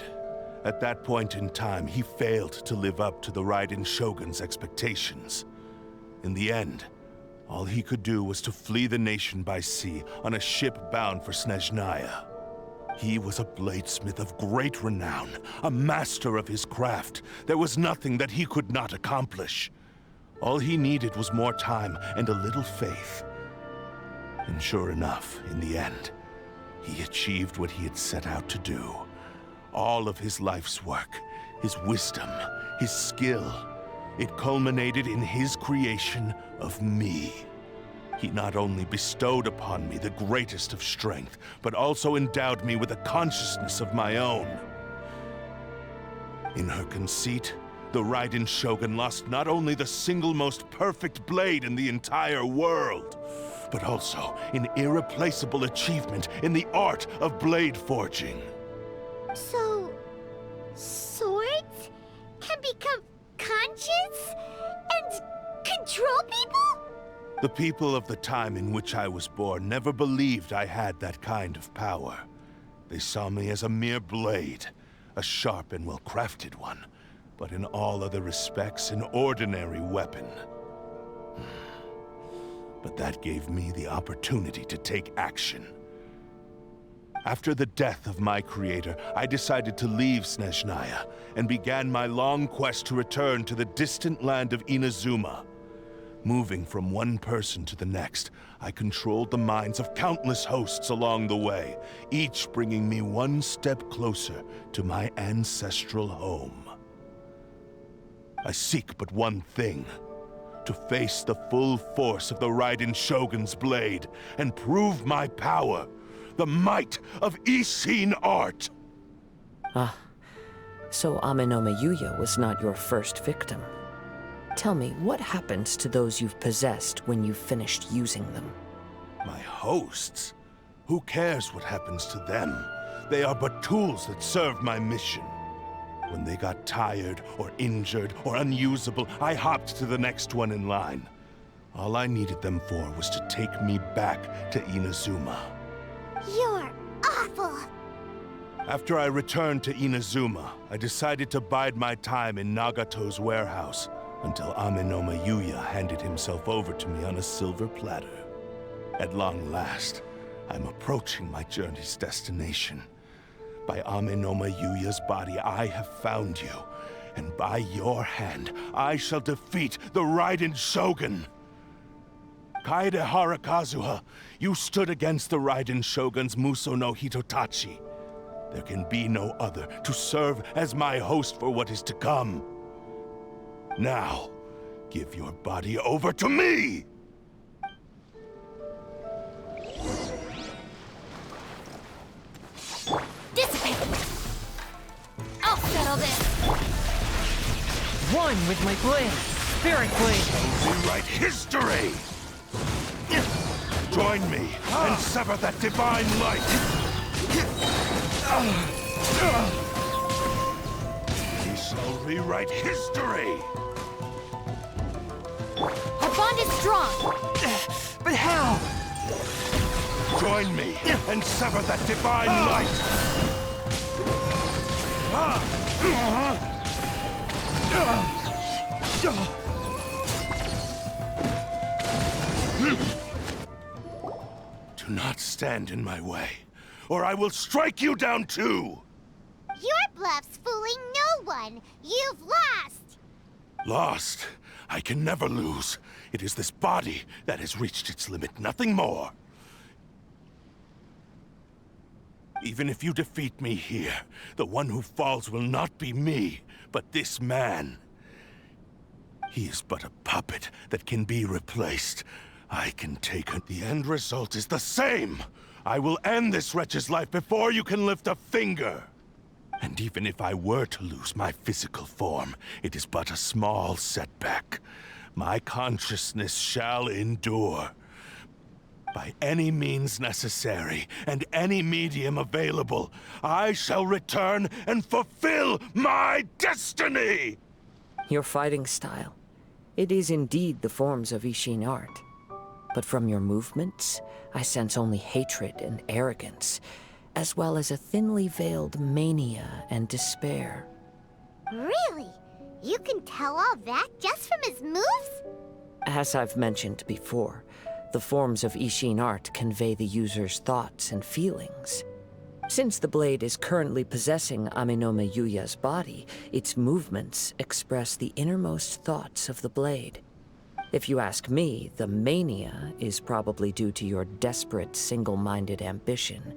At that point in time, he failed to live up to the Raiden Shogun's expectations. In the end, all he could do was to flee the nation by sea on a ship bound for Snezhnaya. He was a bladesmith of great renown, a master of his craft. There was nothing that he could not accomplish. All he needed was more time and a little faith. And sure enough, in the end, he achieved what he had set out to do. All of his life's work, his wisdom, his skill, it culminated in his creation of me. He not only bestowed upon me the greatest of strength, but also endowed me with a consciousness of my own. In her conceit, the Raiden Shogun lost not only the single most perfect blade in the entire world, but also an irreplaceable achievement in the art of blade forging. So, swords can become conscious and control people? The people of the time in which I was born never believed I had that kind of power. They saw me as a mere blade, a sharp and well-crafted one, but in all other respects an ordinary weapon. But that gave me the opportunity to take action. After the death of my creator, I decided to leave Snezhnaya and began my long quest to return to the distant land of Inazuma. Moving from one person to the next, I controlled the minds of countless hosts along the way, each bringing me one step closer to my ancestral home. I seek but one thing: to face the full force of the Raiden Shogun's blade and prove my power, the might of Ishin art! Ah, so Amenoma Yuya was not your first victim. Tell me, what happens to those you've possessed when you've finished using them? My hosts? Who cares what happens to them? They are but tools that serve my mission. When they got tired, or injured, or unusable, I hopped to the next one in line. All I needed them for was to take me back to Inazuma. You're awful! After I returned to Inazuma, I decided to bide my time in Nagato's warehouse until Amenoma Yuya handed himself over to me on a silver platter. At long last, I'm approaching my journey's destination. By Amenoma Yuya's body, I have found you, and by your hand, I shall defeat the Raiden Shogun! Kaedehara Kazuha, you stood against the Raiden Shogun's Muso no Hitotachi. There can be no other to serve as my host for what is to come. Now, give your body over to me! Dissipate! I'll settle this! One with my blade! Spirit blade! Rewrite history! Join me and sever that divine light! We shall rewrite history! Our bond is strong! But how? Join me and sever that divine light! Do not stand in my way, or I will strike you down too! Your bluff's fooling no one! You've lost! Lost? I can never lose. It is this body that has reached its limit, nothing more. Even if you defeat me here, the one who falls will not be me, but this man. He is but a puppet that can be replaced. I can take it. The end result is the same! I will end this wretch's life before you can lift a finger! And even if I were to lose my physical form, it is but a small setback. My consciousness shall endure. By any means necessary, and any medium available, I shall return and fulfill my destiny! Your fighting style. It is indeed the forms of Ishin art. But from your movements, I sense only hatred and arrogance, as well as a thinly veiled mania and despair. Really? You can tell all that just from his moves? As I've mentioned before, the forms of Ishin art convey the user's thoughts and feelings. Since the blade is currently possessing Aminome Yuya's body, its movements express the innermost thoughts of the blade. If you ask me, the mania is probably due to your desperate, single-minded ambition.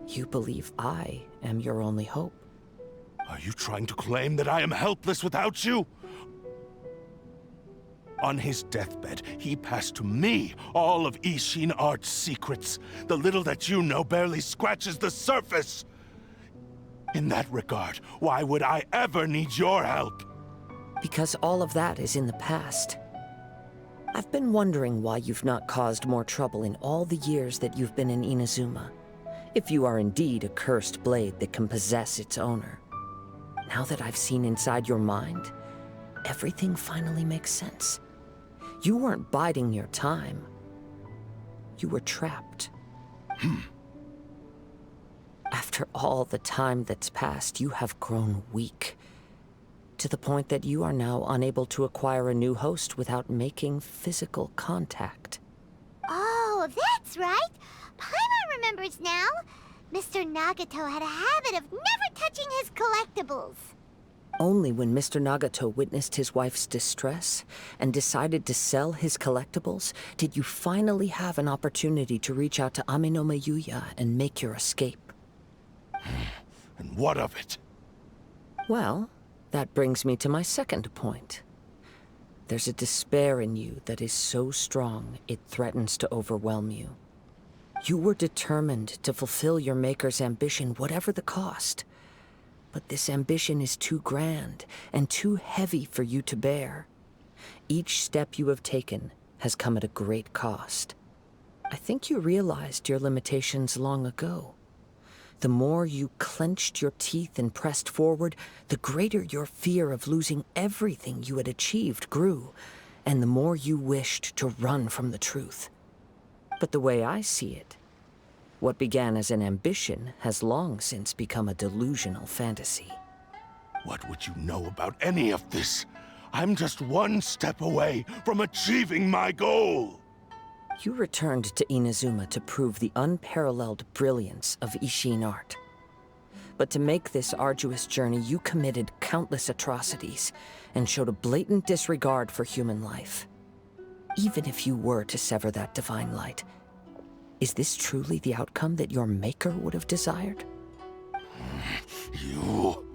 You believe I am your only hope. Are you trying to claim that I am helpless without you? On his deathbed, he passed to me all of Ishin Art's secrets. The little that you know barely scratches the surface. In that regard, why would I ever need your help? Because all of that is in the past. I've been wondering why you've not caused more trouble in all the years that you've been in Inazuma. If you are indeed a cursed blade that can possess its owner. Now that I've seen inside your mind, everything finally makes sense. You weren't biding your time. You were trapped. After all the time that's passed, you have grown weak. To the point that you are now unable to acquire a new host without making physical contact. Oh, that's right. Paimon remembers now. Mr. Nagato had a habit of never touching his collectibles. Only when Mr. Nagato witnessed his wife's distress and decided to sell his collectibles did you finally have an opportunity to reach out to Aminome Yuya and make your escape. And what of it? Well, that brings me to my second point. There's a despair in you that is so strong it threatens to overwhelm you. You were determined to fulfill your maker's ambition, whatever the cost. But this ambition is too grand and too heavy for you to bear. Each step you have taken has come at a great cost. I think you realized your limitations long ago. The more you clenched your teeth and pressed forward, the greater your fear of losing everything you had achieved grew, and the more you wished to run from the truth. But the way I see it, what began as an ambition has long since become a delusional fantasy. What would you know about any of this? I'm just one step away from achieving my goal! You returned to Inazuma to prove the unparalleled brilliance of Ishin art. But to make this arduous journey, you committed countless atrocities and showed a blatant disregard for human life. Even if you were to sever that divine light, is this truly the outcome that your maker would have desired? You...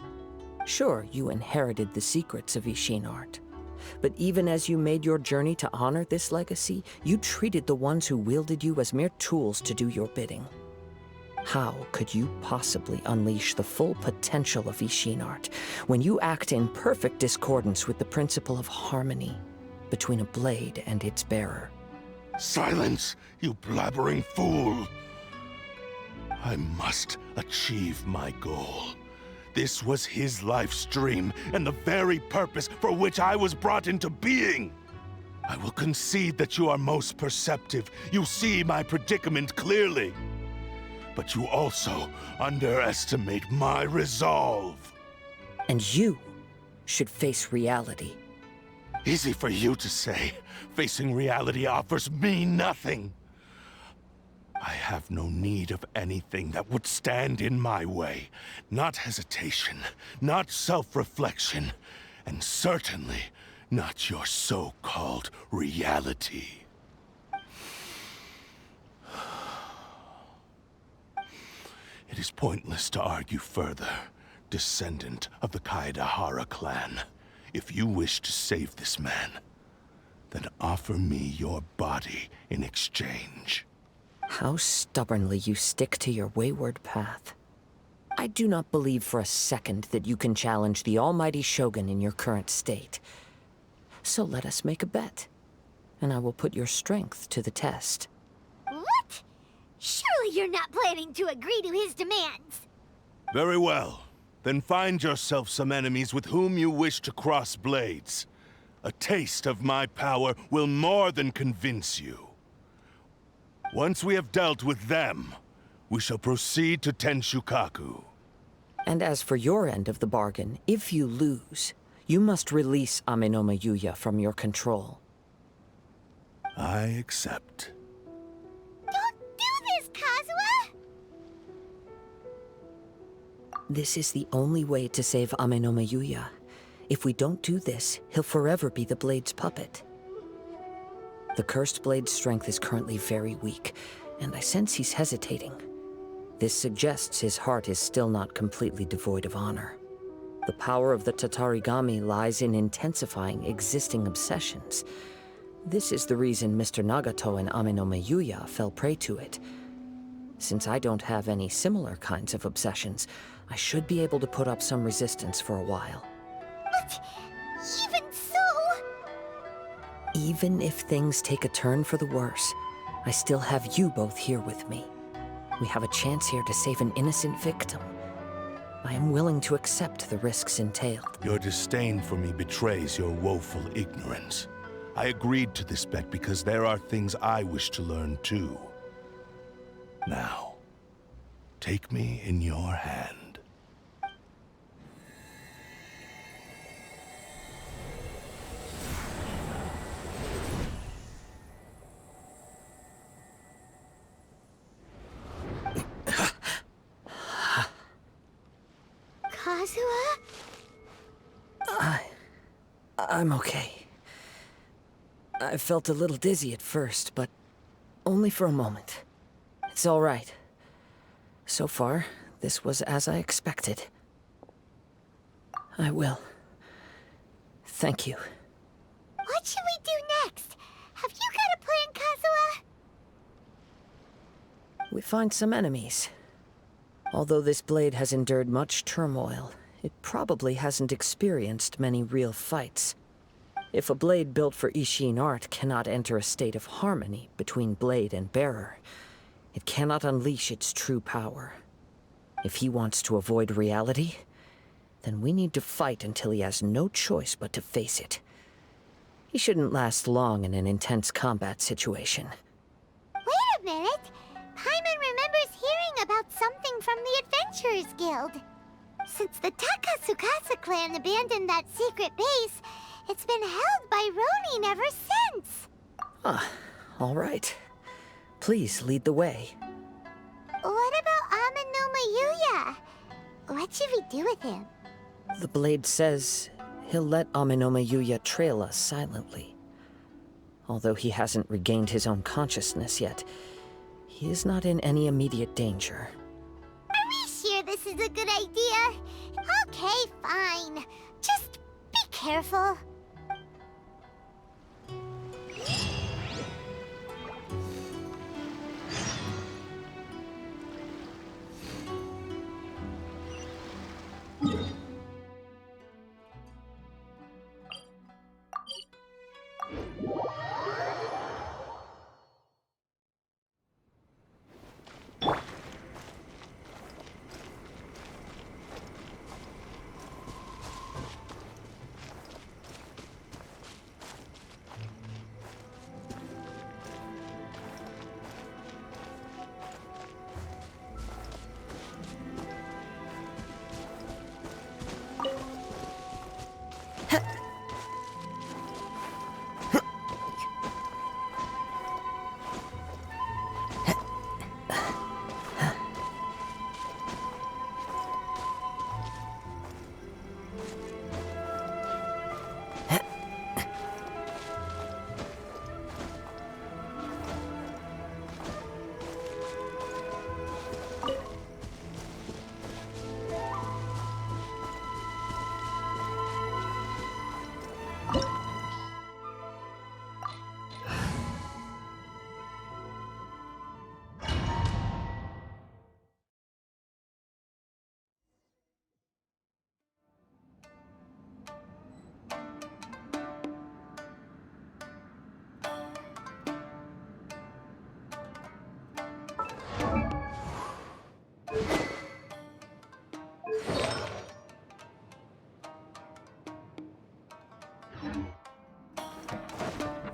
Sure, you inherited the secrets of Ishin art. But even as you made your journey to honor this legacy, you treated the ones who wielded you as mere tools to do your bidding. How could you possibly unleash the full potential of Ishin art when you act in perfect discordance with the principle of harmony between a blade and its bearer? Silence, you blabbering fool! I must achieve my goal. This was his life's dream, and the very purpose for which I was brought into being. I will concede that you are most perceptive. You see my predicament clearly. But you also underestimate my resolve. And you should face reality. Easy for you to say. Facing reality offers me nothing. I have no need of anything that would stand in my way. Not hesitation, not self-reflection, and certainly not your so-called reality. It is pointless to argue further, descendant of the Kaedahara clan. If you wish to save this man, then offer me your body in exchange. How stubbornly you stick to your wayward path. I do not believe for a second that you can challenge the almighty Shogun in your current state. So let us make a bet, and I will put your strength to the test. What? Surely you're not planning to agree to his demands. Very well. Then find yourself some enemies with whom you wish to cross blades. A taste of my power will more than convince you. Once we have dealt with them, we shall proceed to Tenshukaku. And as for your end of the bargain, if you lose, you must release Amenoma Yuya from your control. I accept. Don't do this, Kazuha! This is the only way to save Amenoma Yuya. If we don't do this, he'll forever be the Blade's puppet. The Cursed Blade's strength is currently very weak, and I sense he's hesitating. This suggests his heart is still not completely devoid of honor. The power of the Tatarigami lies in intensifying existing obsessions. This is the reason Mr. Nagato and Amenoma Yuya fell prey to it. Since I don't have any similar kinds of obsessions, I should be able to put up some resistance for a while. But even so... Even if things take a turn for the worse, I still have you both here with me. We have a chance here to save an innocent victim. I am willing to accept the risks entailed. Your disdain for me betrays your woeful ignorance. I agreed to this bet because there are things I wish to learn too. Now, take me in your hand. Kazuha? I'm okay. I felt a little dizzy at first, but only for a moment. It's all right. So far, this was as I expected. I will. Thank you. What should we do next? Have you got a plan, Kazuha? We find some enemies. Although this blade has endured much turmoil, it probably hasn't experienced many real fights. If a blade built for Ishin art cannot enter a state of harmony between blade and bearer, it cannot unleash its true power. If he wants to avoid reality, then we need to fight until he has no choice but to face it. He shouldn't last long in an intense combat situation. Wait a minute! Paimon remembers hearing about something from the Adventurers Guild. Since the Takasukasa clan abandoned that secret base, it's been held by Ronin ever since. Ah, all right. Please lead the way. What about Amenoma Yuya? What should we do with him? The blade says he'll let Amenoma Yuya trail us silently. Although he hasn't regained his own consciousness yet, he is not in any immediate danger. Are we sure this is a good idea? Okay, fine. Just be careful.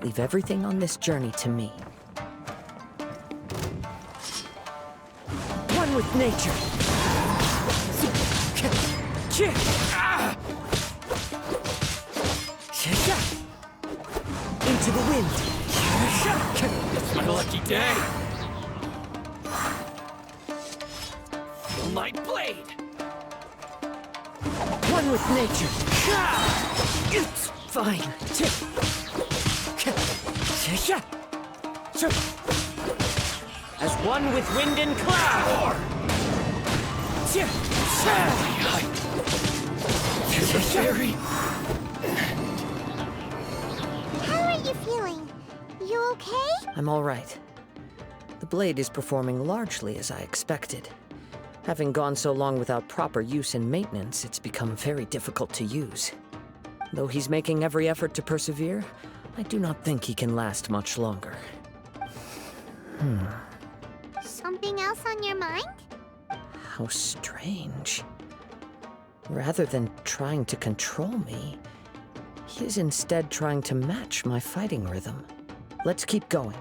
Leave everything on this journey to me. One with nature. Into the wind. It's my lucky day. Feel my blade. One with nature. It's fine. As one with wind and cloud! There's a fairy. How are you feeling? You okay? I'm all right. The blade is performing largely as I expected. Having gone so long without proper use and maintenance, it's become very difficult to use. Though he's making every effort to persevere, I do not think he can last much longer. Something else on your mind? How strange. Rather than trying to control me, he is instead trying to match my fighting rhythm. Let's keep going.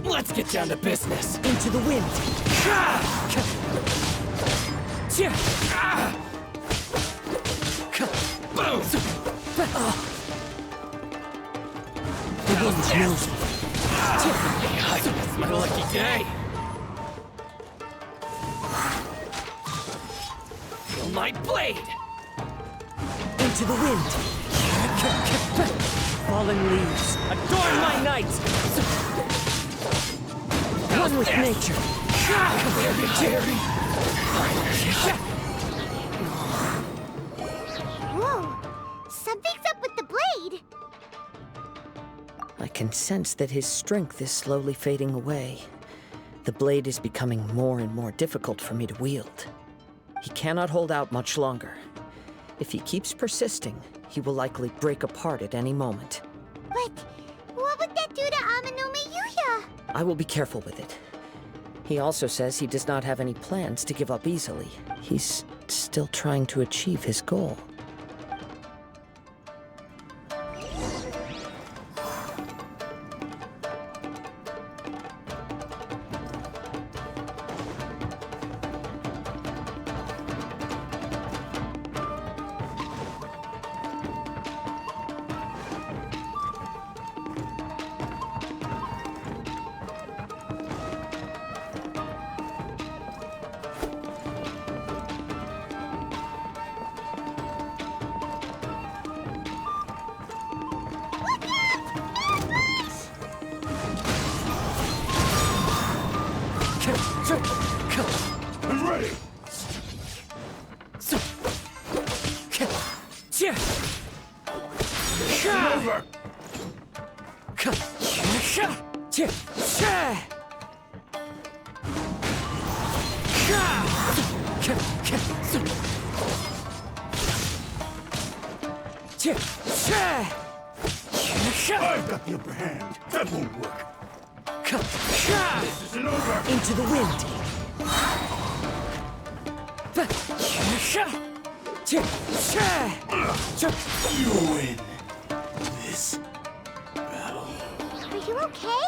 Let's get down to business. Into the wind. Boom! The wind knows me. It's my lucky day. Feel my blade. Into the wind. Fallen leaves, adorn my night! One with nature. Whoa! Something's up with the blade! I can sense that his strength is slowly fading away. The blade is becoming more and more difficult for me to wield. He cannot hold out much longer. If he keeps persisting, he will likely break apart at any moment. But what would that do to Amano Miyuya? I will be careful with it. He also says he does not have any plans to give up easily. He's still trying to achieve his goal. I'm ready! Over! I've got the upper hand. That won't work. This isn't over. Into the wind. You win this battle. Are you okay?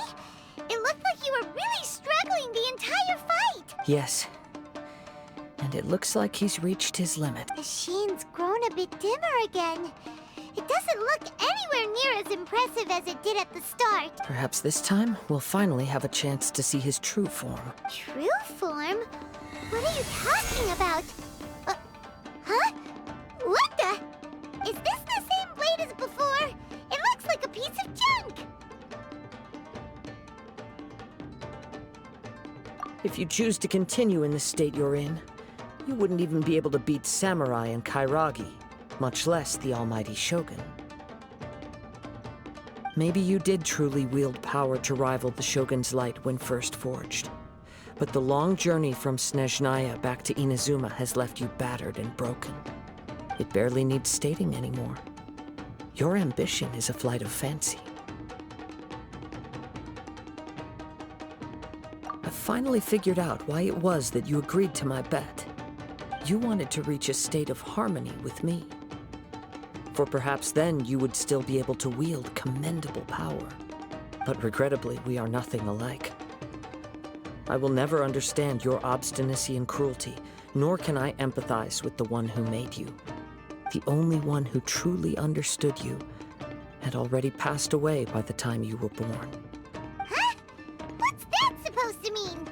It looked like you were really struggling the entire fight! Yes. And it looks like he's reached his limit. The sheen's grown a bit dimmer again. It doesn't look anywhere near as impressive as it did at the start. Perhaps this time, we'll finally have a chance to see his true form. True form? What are you talking about? Huh? What the? Is this the same blade as before? It looks like a piece of junk! If you choose to continue in the state you're in, you wouldn't even be able to beat Samurai and Kairagi. much less the almighty Shogun. Maybe you did truly wield power to rival the Shogun's light when first forged. But the long journey from Snezhnaya back to Inazuma has left you battered and broken. It barely needs stating anymore. Your ambition is a flight of fancy. I've finally figured out why it was that you agreed to my bet. You wanted to reach a state of harmony with me. For perhaps then you would still be able to wield commendable power. But regrettably, we are nothing alike. I will never understand your obstinacy and cruelty, nor can I empathize with the one who made you. The only one who truly understood you had already passed away by the time you were born. Huh? What's that supposed to mean?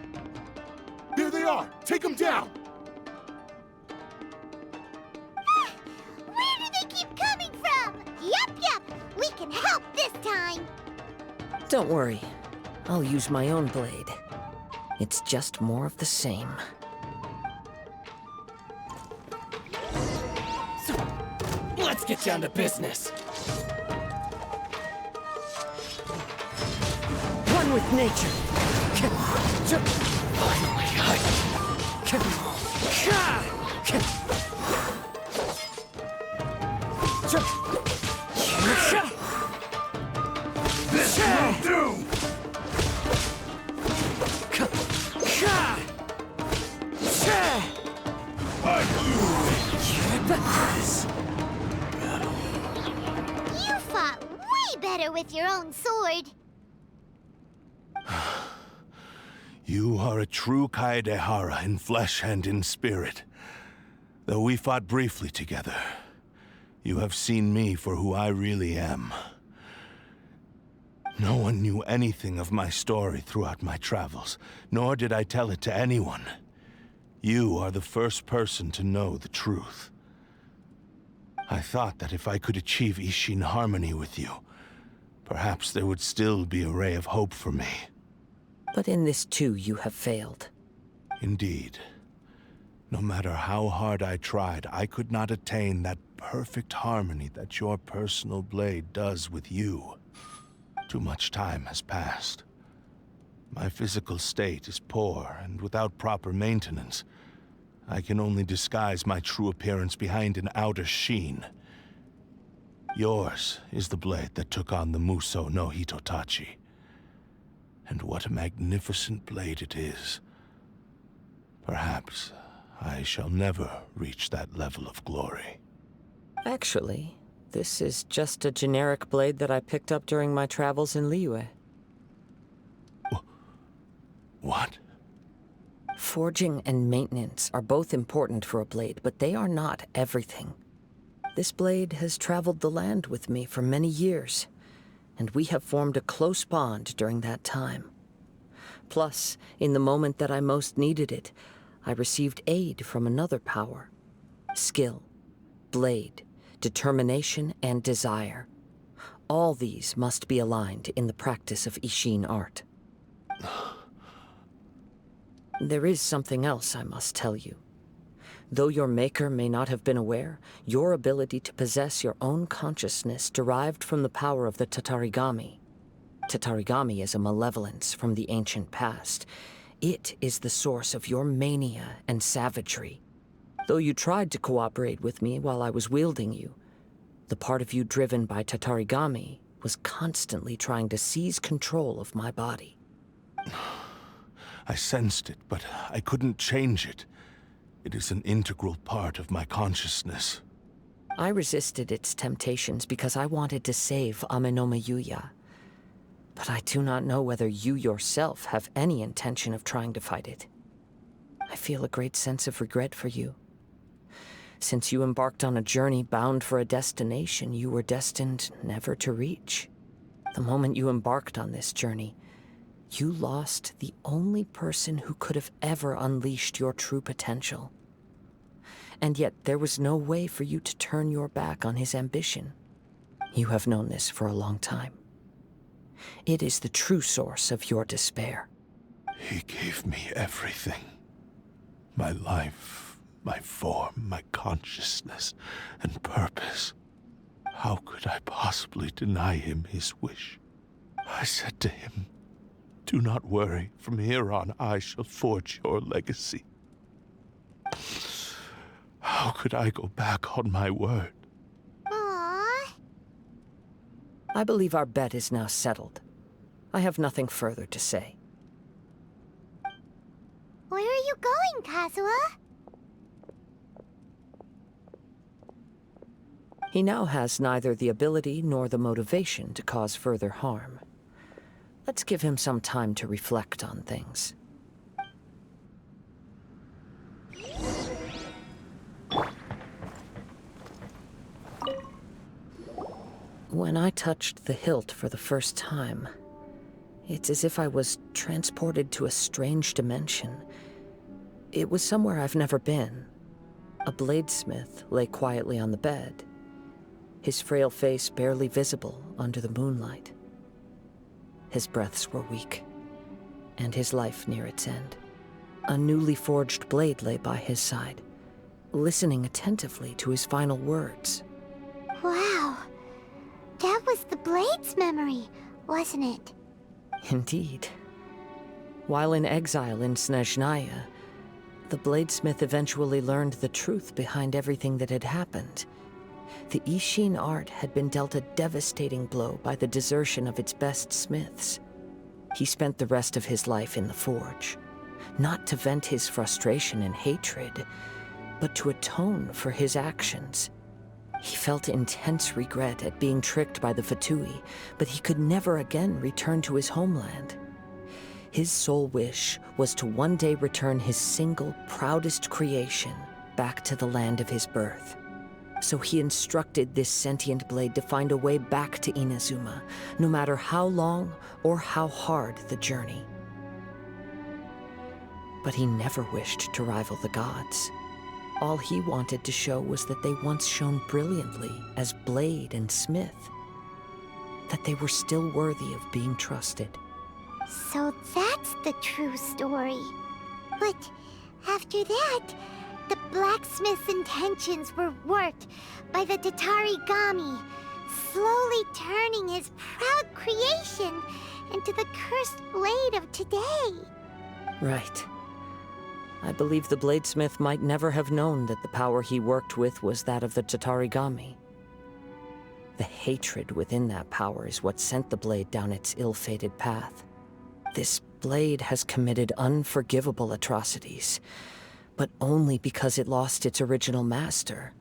There they are! Take them down! Where do they keep coming from? Yup, we can help this time. Don't worry, I'll use my own blade. It's just more of the same. So, let's get down to business. One with nature. This will do! You fought way better with your own sword. You are a true Kaedehara in flesh and in spirit. Though we fought briefly together, you have seen me for who I really am. No one knew anything of my story throughout my travels, nor did I tell it to anyone. You are the first person to know the truth. I thought that if I could achieve Ishin harmony with you, perhaps there would still be a ray of hope for me. But in this too, you have failed. Indeed. No matter how hard I tried, I could not attain that perfect harmony that your personal blade does with you. Too much time has passed. My physical state is poor, and without proper maintenance, I can only disguise my true appearance behind an outer sheen. Yours is the blade that took on the Muso no Hitotachi. And what a magnificent blade it is. Perhaps I shall never reach that level of glory. Actually, this is just a generic blade that I picked up during my travels in Liyue. What? Forging and maintenance are both important for a blade, but they are not everything. This blade has traveled the land with me for many years, and we have formed a close bond during that time. Plus, in the moment that I most needed it, I received aid from another power. Skill, blade, determination, and desire. All these must be aligned in the practice of Ishin art. There is something else I must tell you. Though your maker may not have been aware, your ability to possess your own consciousness derived from the power of the Tatarigami. Tatarigami is a malevolence from the ancient past. It is the source of your mania and savagery. Though you tried to cooperate with me while I was wielding you, the part of you driven by Tatarigami was constantly trying to seize control of my body. I sensed it, but I couldn't change it. It is an integral part of my consciousness. I resisted its temptations because I wanted to save Amenoma Yuya. But I do not know whether you yourself have any intention of trying to fight it. I feel a great sense of regret for you. Since you embarked on a journey bound for a destination you were destined never to reach. The moment you embarked on this journey, you lost the only person who could have ever unleashed your true potential. And yet there was no way for you to turn your back on his ambition. You have known this for a long time. It is the true source of your despair. He gave me everything. My life, my form, my consciousness, and purpose. How could I possibly deny him his wish? I said to him, "Do not worry, from here on I shall forge your legacy." How could I go back on my word? Aww. I believe our bet is now settled. I have nothing further to say. Where are you going, Kazuha? He now has neither the ability nor the motivation to cause further harm. Let's give him some time to reflect on things. When I touched the hilt for the first time, it's as if I was transported to a strange dimension. It was somewhere I've never been. A bladesmith lay quietly on the bed, his frail face barely visible under the moonlight. His breaths were weak, and his life near its end. A newly forged blade lay by his side, listening attentively to his final words. Wow. That was the Blade's memory, wasn't it? Indeed. While in exile in Snezhnaya, the bladesmith eventually learned the truth behind everything that had happened. The Ishin art had been dealt a devastating blow by the desertion of its best smiths. He spent the rest of his life in the forge, not to vent his frustration and hatred, but to atone for his actions. He felt intense regret at being tricked by the Fatui, but he could never again return to his homeland. His sole wish was to one day return his single, proudest creation back to the land of his birth. So he instructed this sentient blade to find a way back to Inazuma, no matter how long or how hard the journey. But he never wished to rival the gods. All he wanted to show was that they once shone brilliantly as blade and smith, that they were still worthy of being trusted. So that's the true story. But after that, the blacksmith's intentions were worked by the Tatarigami, slowly turning his proud creation into the cursed blade of today. Right. I believe the bladesmith might never have known that the power he worked with was that of the Tatarigami. The hatred within that power is what sent the blade down its ill-fated path. This blade has committed unforgivable atrocities, but only because it lost its original master.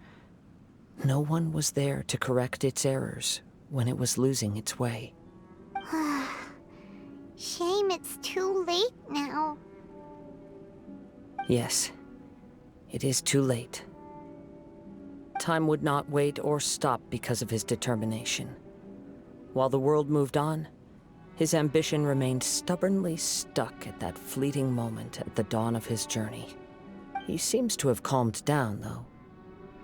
No one was there to correct its errors when it was losing its way. Shame it's too late now. Yes, it is too late. Time would not wait or stop because of his determination. While the world moved on, his ambition remained stubbornly stuck at that fleeting moment at the dawn of his journey. He seems to have calmed down, though.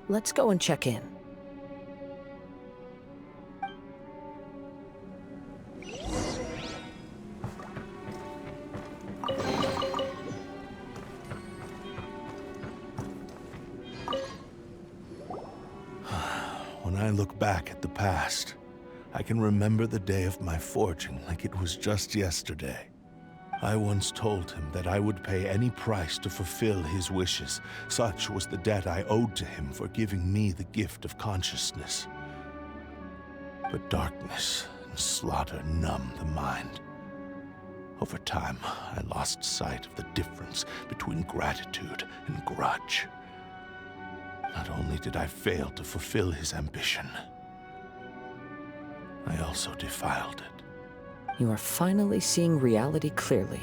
Let's go and check in. When I look back at the past, I can remember the day of my forging like it was just yesterday. I once told him that I would pay any price to fulfill his wishes. Such was the debt I owed to him for giving me the gift of consciousness. But darkness and slaughter numb the mind. Over time, I lost sight of the difference between gratitude and grudge. Not only did I fail to fulfill his ambition, I also defiled it. You are finally seeing reality clearly.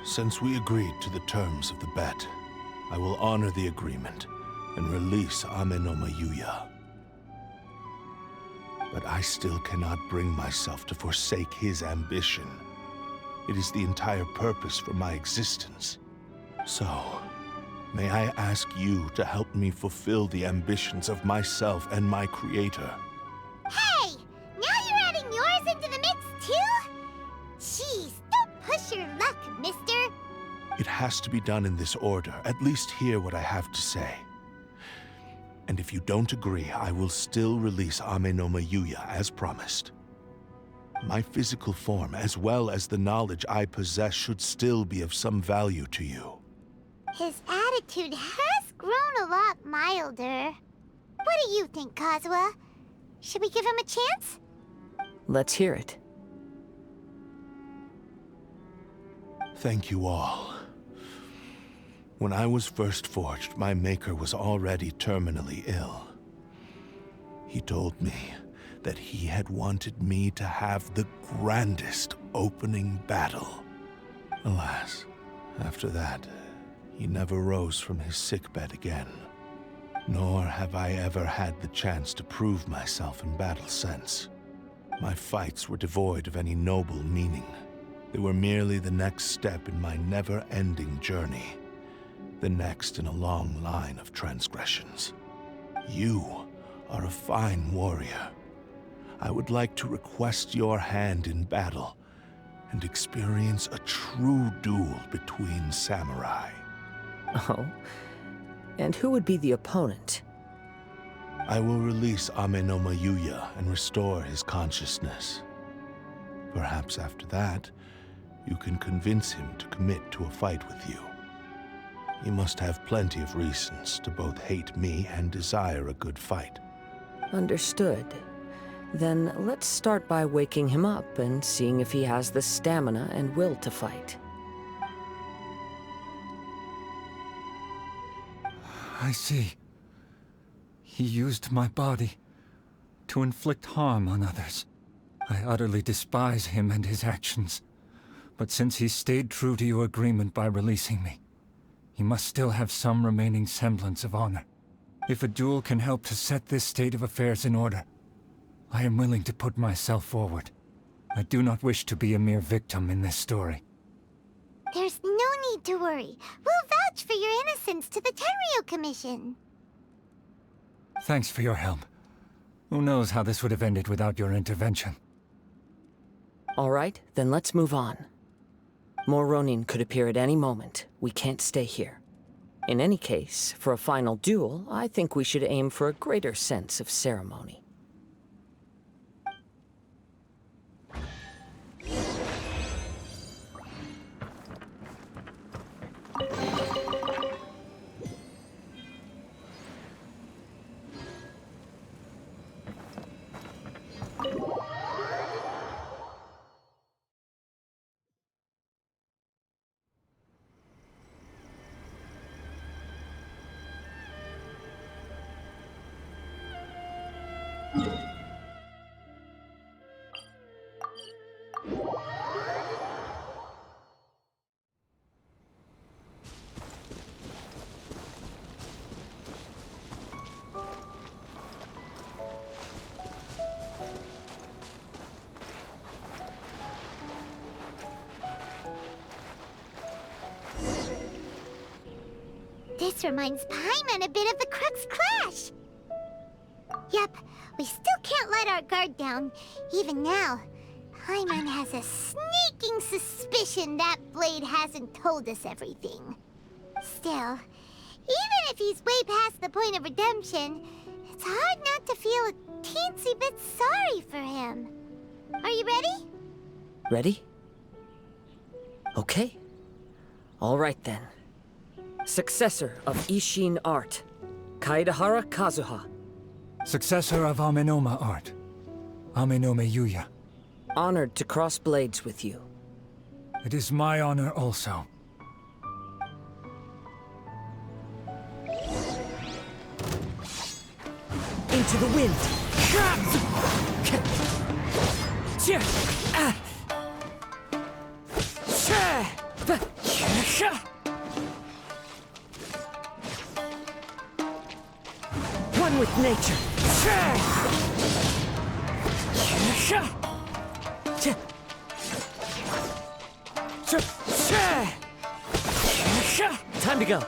Since we agreed to the terms of the bet, I will honor the agreement and release Ame no Mayuya. But I still cannot bring myself to forsake his ambition. It is the entire purpose for my existence. So, may I ask you to help me fulfill the ambitions of myself and my creator? Hey! Now you're adding yours into the mix, too? Jeez, don't push your luck, mister. It has to be done in this order. At least hear what I have to say. And if you don't agree, I will still release Ame no Mayuya as promised. My physical form, as well as the knowledge I possess, should still be of some value to you. His attitude has grown a lot milder. What do you think, Kazuha? Should we give him a chance? Let's hear it. Thank you all. When I was first forged, my maker was already terminally ill. He told me that he had wanted me to have the grandest opening battle. Alas, after that, he never rose from his sickbed again. Nor have I ever had the chance to prove myself in battle since. My fights were devoid of any noble meaning. They were merely the next step in my never-ending journey. The next in a long line of transgressions. You are a fine warrior. I would like to request your hand in battle and experience a true duel between samurai. Oh? And who would be the opponent? I will release Ame no Mayuya and restore his consciousness. Perhaps after that, you can convince him to commit to a fight with you. He must have plenty of reasons to both hate me and desire a good fight. Understood. Then let's start by waking him up and seeing if he has the stamina and will to fight. I see. He used my body to inflict harm on others. I utterly despise him and his actions. But since he stayed true to your agreement by releasing me, he must still have some remaining semblance of honor. If a duel can help to set this state of affairs in order, I am willing to put myself forward. I do not wish to be a mere victim in this story. There's no need to worry. We'll vouch for your innocence to the Tenryo Commission. Thanks for your help. Who knows how this would have ended without your intervention. All right, then let's move on. More Ronin could appear at any moment. We can't stay here. In any case, for a final duel, I think we should aim for a greater sense of ceremony. This reminds Paimon a bit of the Crux Clash. Yep, we still can't let our guard down. Even now, Paimon has a sneaking suspicion that Blade hasn't told us everything. Still, even if he's way past the point of redemption, it's hard not to feel a teensy bit sorry for him. Are you ready? Ready? Okay. All right then. Successor of Ishin art, Kaedahara Kazuha. Successor of Amenoma art, Ame no Mayuya. Honored to cross blades with you. It is my honor also. Into the wind! One with nature! Time to go!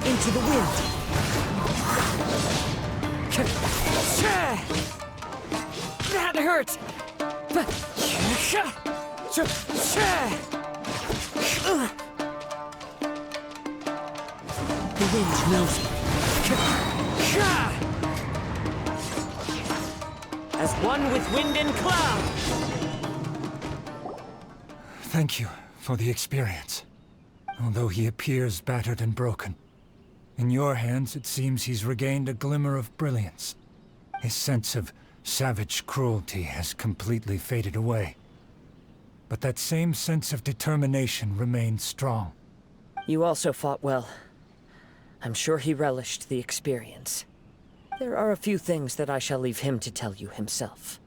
Into the wind! That hurt! The wind knows me. As one with wind and cloud! Thank you for the experience. Although he appears battered and broken, in your hands it seems he's regained a glimmer of brilliance. His sense of savage cruelty has completely faded away. But that same sense of determination remains strong. You also fought well. I'm sure he relished the experience. There are a few things that I shall leave him to tell you himself.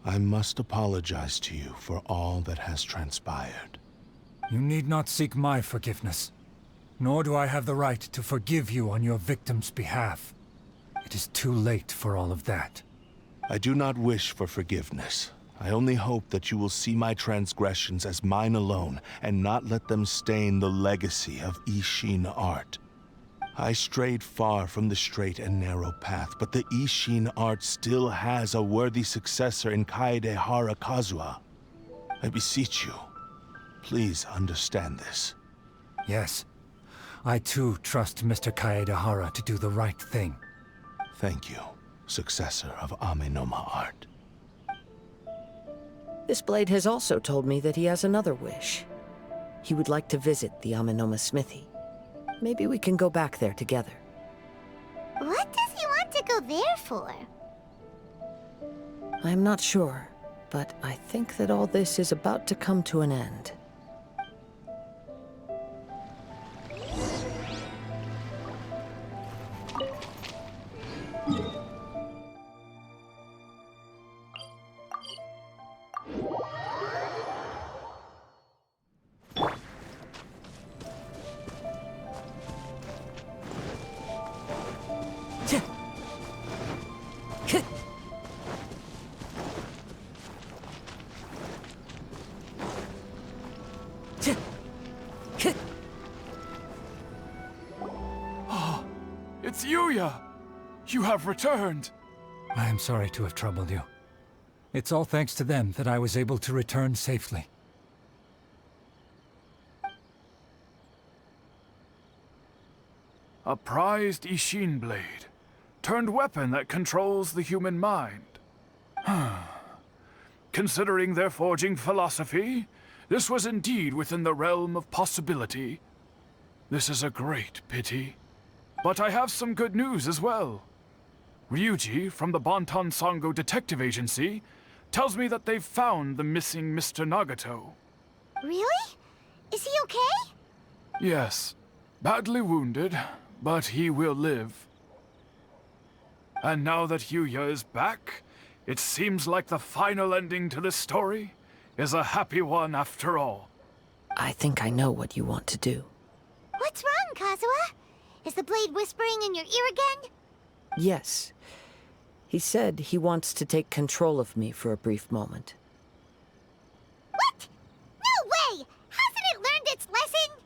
I must apologize to you for all that has transpired. You need not seek my forgiveness, nor do I have the right to forgive you on your victim's behalf. It is too late for all of that. I do not wish for forgiveness. I only hope that you will see my transgressions as mine alone, and not let them stain the legacy of Ishin art. I strayed far from the straight and narrow path, but the Ishin art still has a worthy successor in Kaedehara Kazuha. I beseech you, please understand this. Yes, I too trust Mr. Kaedehara to do the right thing. Thank you, successor of Amenoma art. This blade has also told me that he has another wish. He would like to visit the Amenoma smithy. Maybe we can go back there together. What does he want to go there for? I'm not sure, but I think that all this is about to come to an end. It's Yuya! You have returned! I am sorry to have troubled you. It's all thanks to them that I was able to return safely. A prized Ishin blade, turned weapon that controls the human mind. Considering their forging philosophy, this was indeed within the realm of possibility. This is a great pity. But I have some good news as well. Ryuji, from the Bonton Sango Detective Agency, tells me that they've found the missing Mr. Nagato. Really? Is he okay? Yes. Badly wounded, but he will live. And now that Yuya is back, it seems like the final ending to this story is a happy one after all. I think I know what you want to do. What's wrong, Kazuha? Is the blade whispering in your ear again? Yes. He said he wants to take control of me for a brief moment. What? No way! Hasn't it learned its lesson?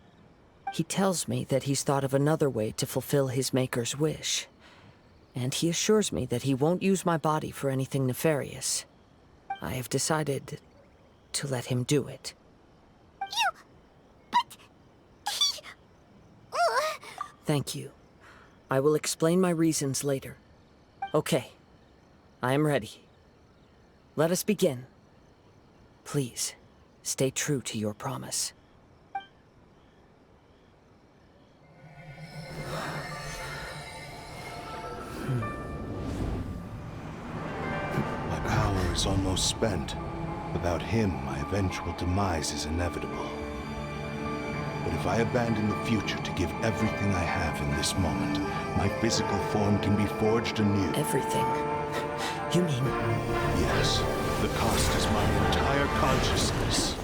He tells me that he's thought of another way to fulfill his maker's wish. And he assures me that he won't use my body for anything nefarious. I have decided to let him do it. But... he... Thank you. I will explain my reasons later. Okay. I am ready. Let us begin. Please, stay true to your promise. My power is almost spent. Without him, my eventual demise is inevitable. But if I abandon the future to give everything I have in this moment, my physical form can be forged anew. Everything? You mean... Yes. The cost is my entire consciousness.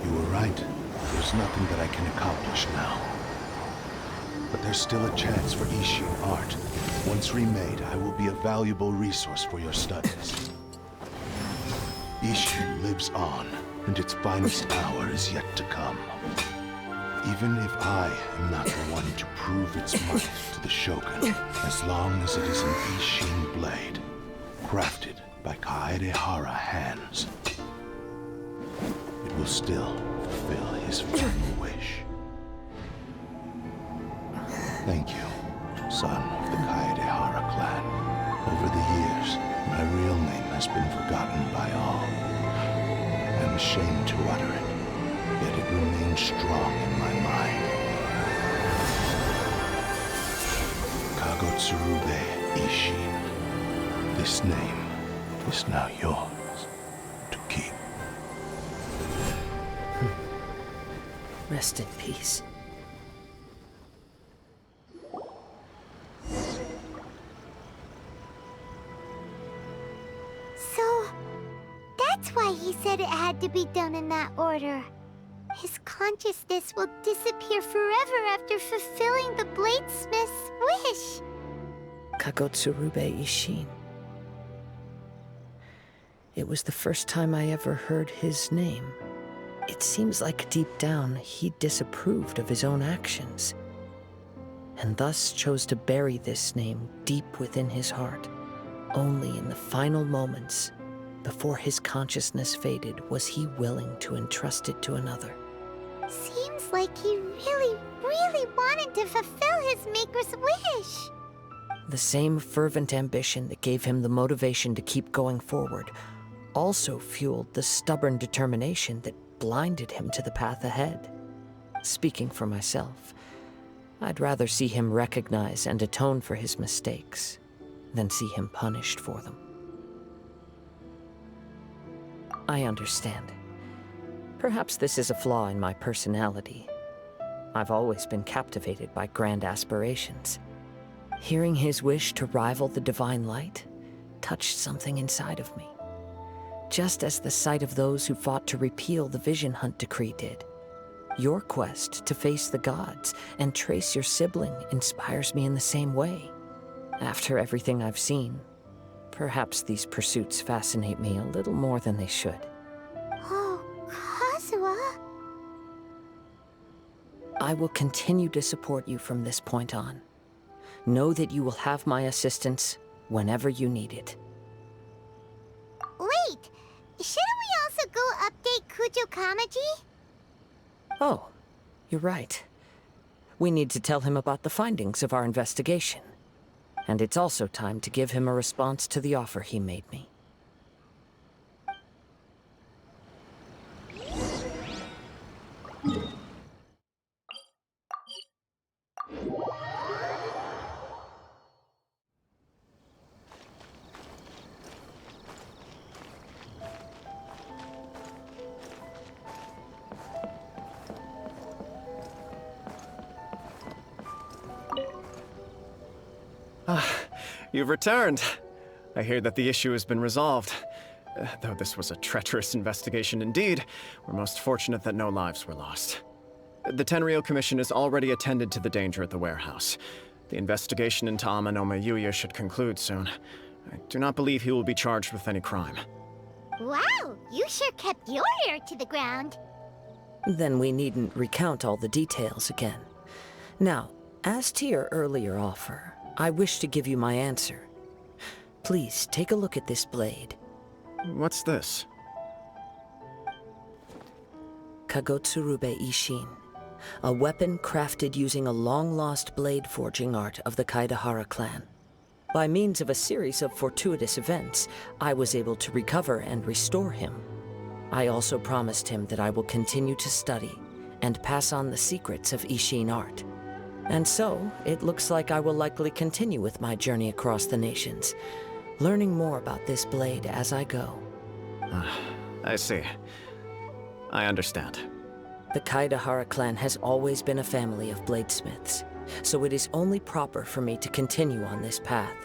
You were right. There's nothing that I can accomplish now. But there's still a chance for Ishin art. Once remade, I will be a valuable resource for your studies. Ishin lives on, and its finest hour is yet to come. Even if I am not the one to prove its might to the Shogun, as long as it is an Ishin blade, crafted by Kaedehara hands, it will still fulfill his final wish. Thank you, son of the Kaedehara clan. Over the years, my real name has been forgotten by all. I'm ashamed to utter it, yet it remains strong in my mind. Kagotsurube Ishin. This name is now yours to keep. Rest in peace. So, that's why he said it had to be done in that order. His consciousness will disappear forever after fulfilling the bladesmith's wish. Kagotsurube Ishin. It was the first time I ever heard his name. It seems like deep down he disapproved of his own actions, and thus chose to bury this name deep within his heart. Only in the final moments, before his consciousness faded, was he willing to entrust it to another. Seems like he really, really wanted to fulfill his maker's wish. The same fervent ambition that gave him the motivation to keep going forward also fueled the stubborn determination that blinded him to the path ahead. Speaking for myself, I'd rather see him recognize and atone for his mistakes than see him punished for them. I understand. Perhaps this is a flaw in my personality. I've always been captivated by grand aspirations. Hearing his wish to rival the divine light touched something inside of me, just as the sight of those who fought to repeal the Vision Hunt decree did. Your quest to face the gods and trace your sibling inspires me in the same way. After everything I've seen, perhaps these pursuits fascinate me a little more than they should. Oh, Kazuha? I will continue to support you from this point on. Know that you will have my assistance whenever you need it. Wait! Shouldn't we also go update Kujo Kamaji? Oh, you're right. We need to tell him about the findings of our investigation. And it's also time to give him a response to the offer he made me. You've returned. I hear that the issue has been resolved. Though this was a treacherous investigation indeed, we're most fortunate that no lives were lost. The Tenryou Commission has already attended to the danger at the warehouse. The investigation into Amanome Yuya should conclude soon. I do not believe he will be charged with any crime. Wow, you sure kept your ear to the ground. Then we needn't recount all the details again. Now, as to your earlier offer, I wish to give you my answer. Please, take a look at this blade. What's this? Kagotsurube Ishin. A weapon crafted using a long-lost blade forging art of the Kaedehara clan. By means of a series of fortuitous events, I was able to recover and restore him. I also promised him that I will continue to study and pass on the secrets of Ishin art. And so, it looks like I will likely continue with my journey across the nations, learning more about this blade as I go. I see. I understand. The Kaedehara clan has always been a family of bladesmiths, so it is only proper for me to continue on this path.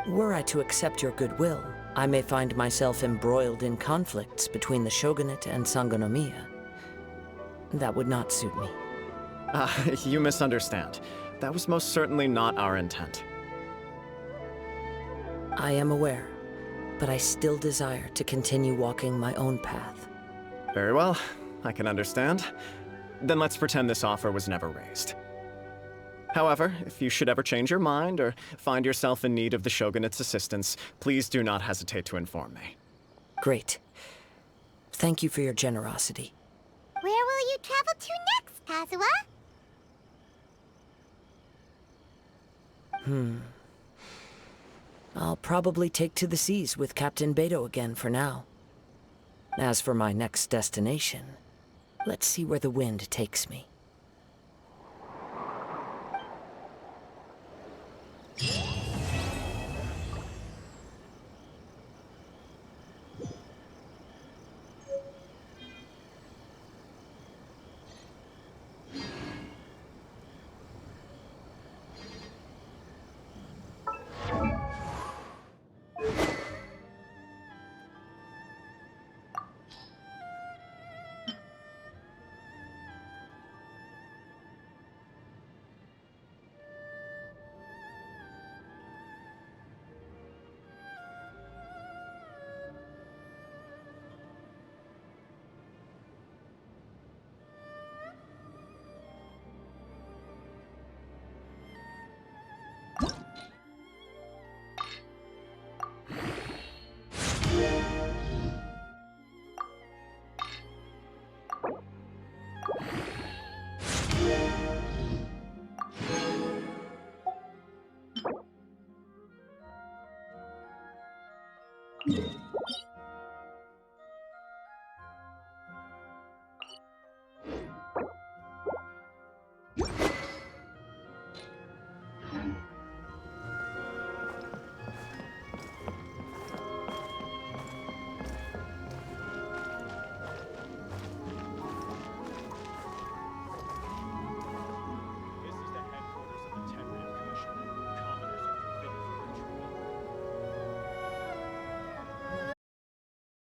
Were I to accept your goodwill, I may find myself embroiled in conflicts between the shogunate and Sangonomiya. That would not suit me. You misunderstand. That was most certainly not our intent. I am aware. but I still desire to continue walking my own path. Very well, I can understand. Then let's pretend this offer was never raised. However, if you should ever change your mind or find yourself in need of the Shogunate's assistance, please do not hesitate to inform me. Great. Thank you for your generosity. Where will you travel to next, Kazuha? I'll probably take to the seas with Captain Beto again for now. As for my next destination, let's see where the wind takes me.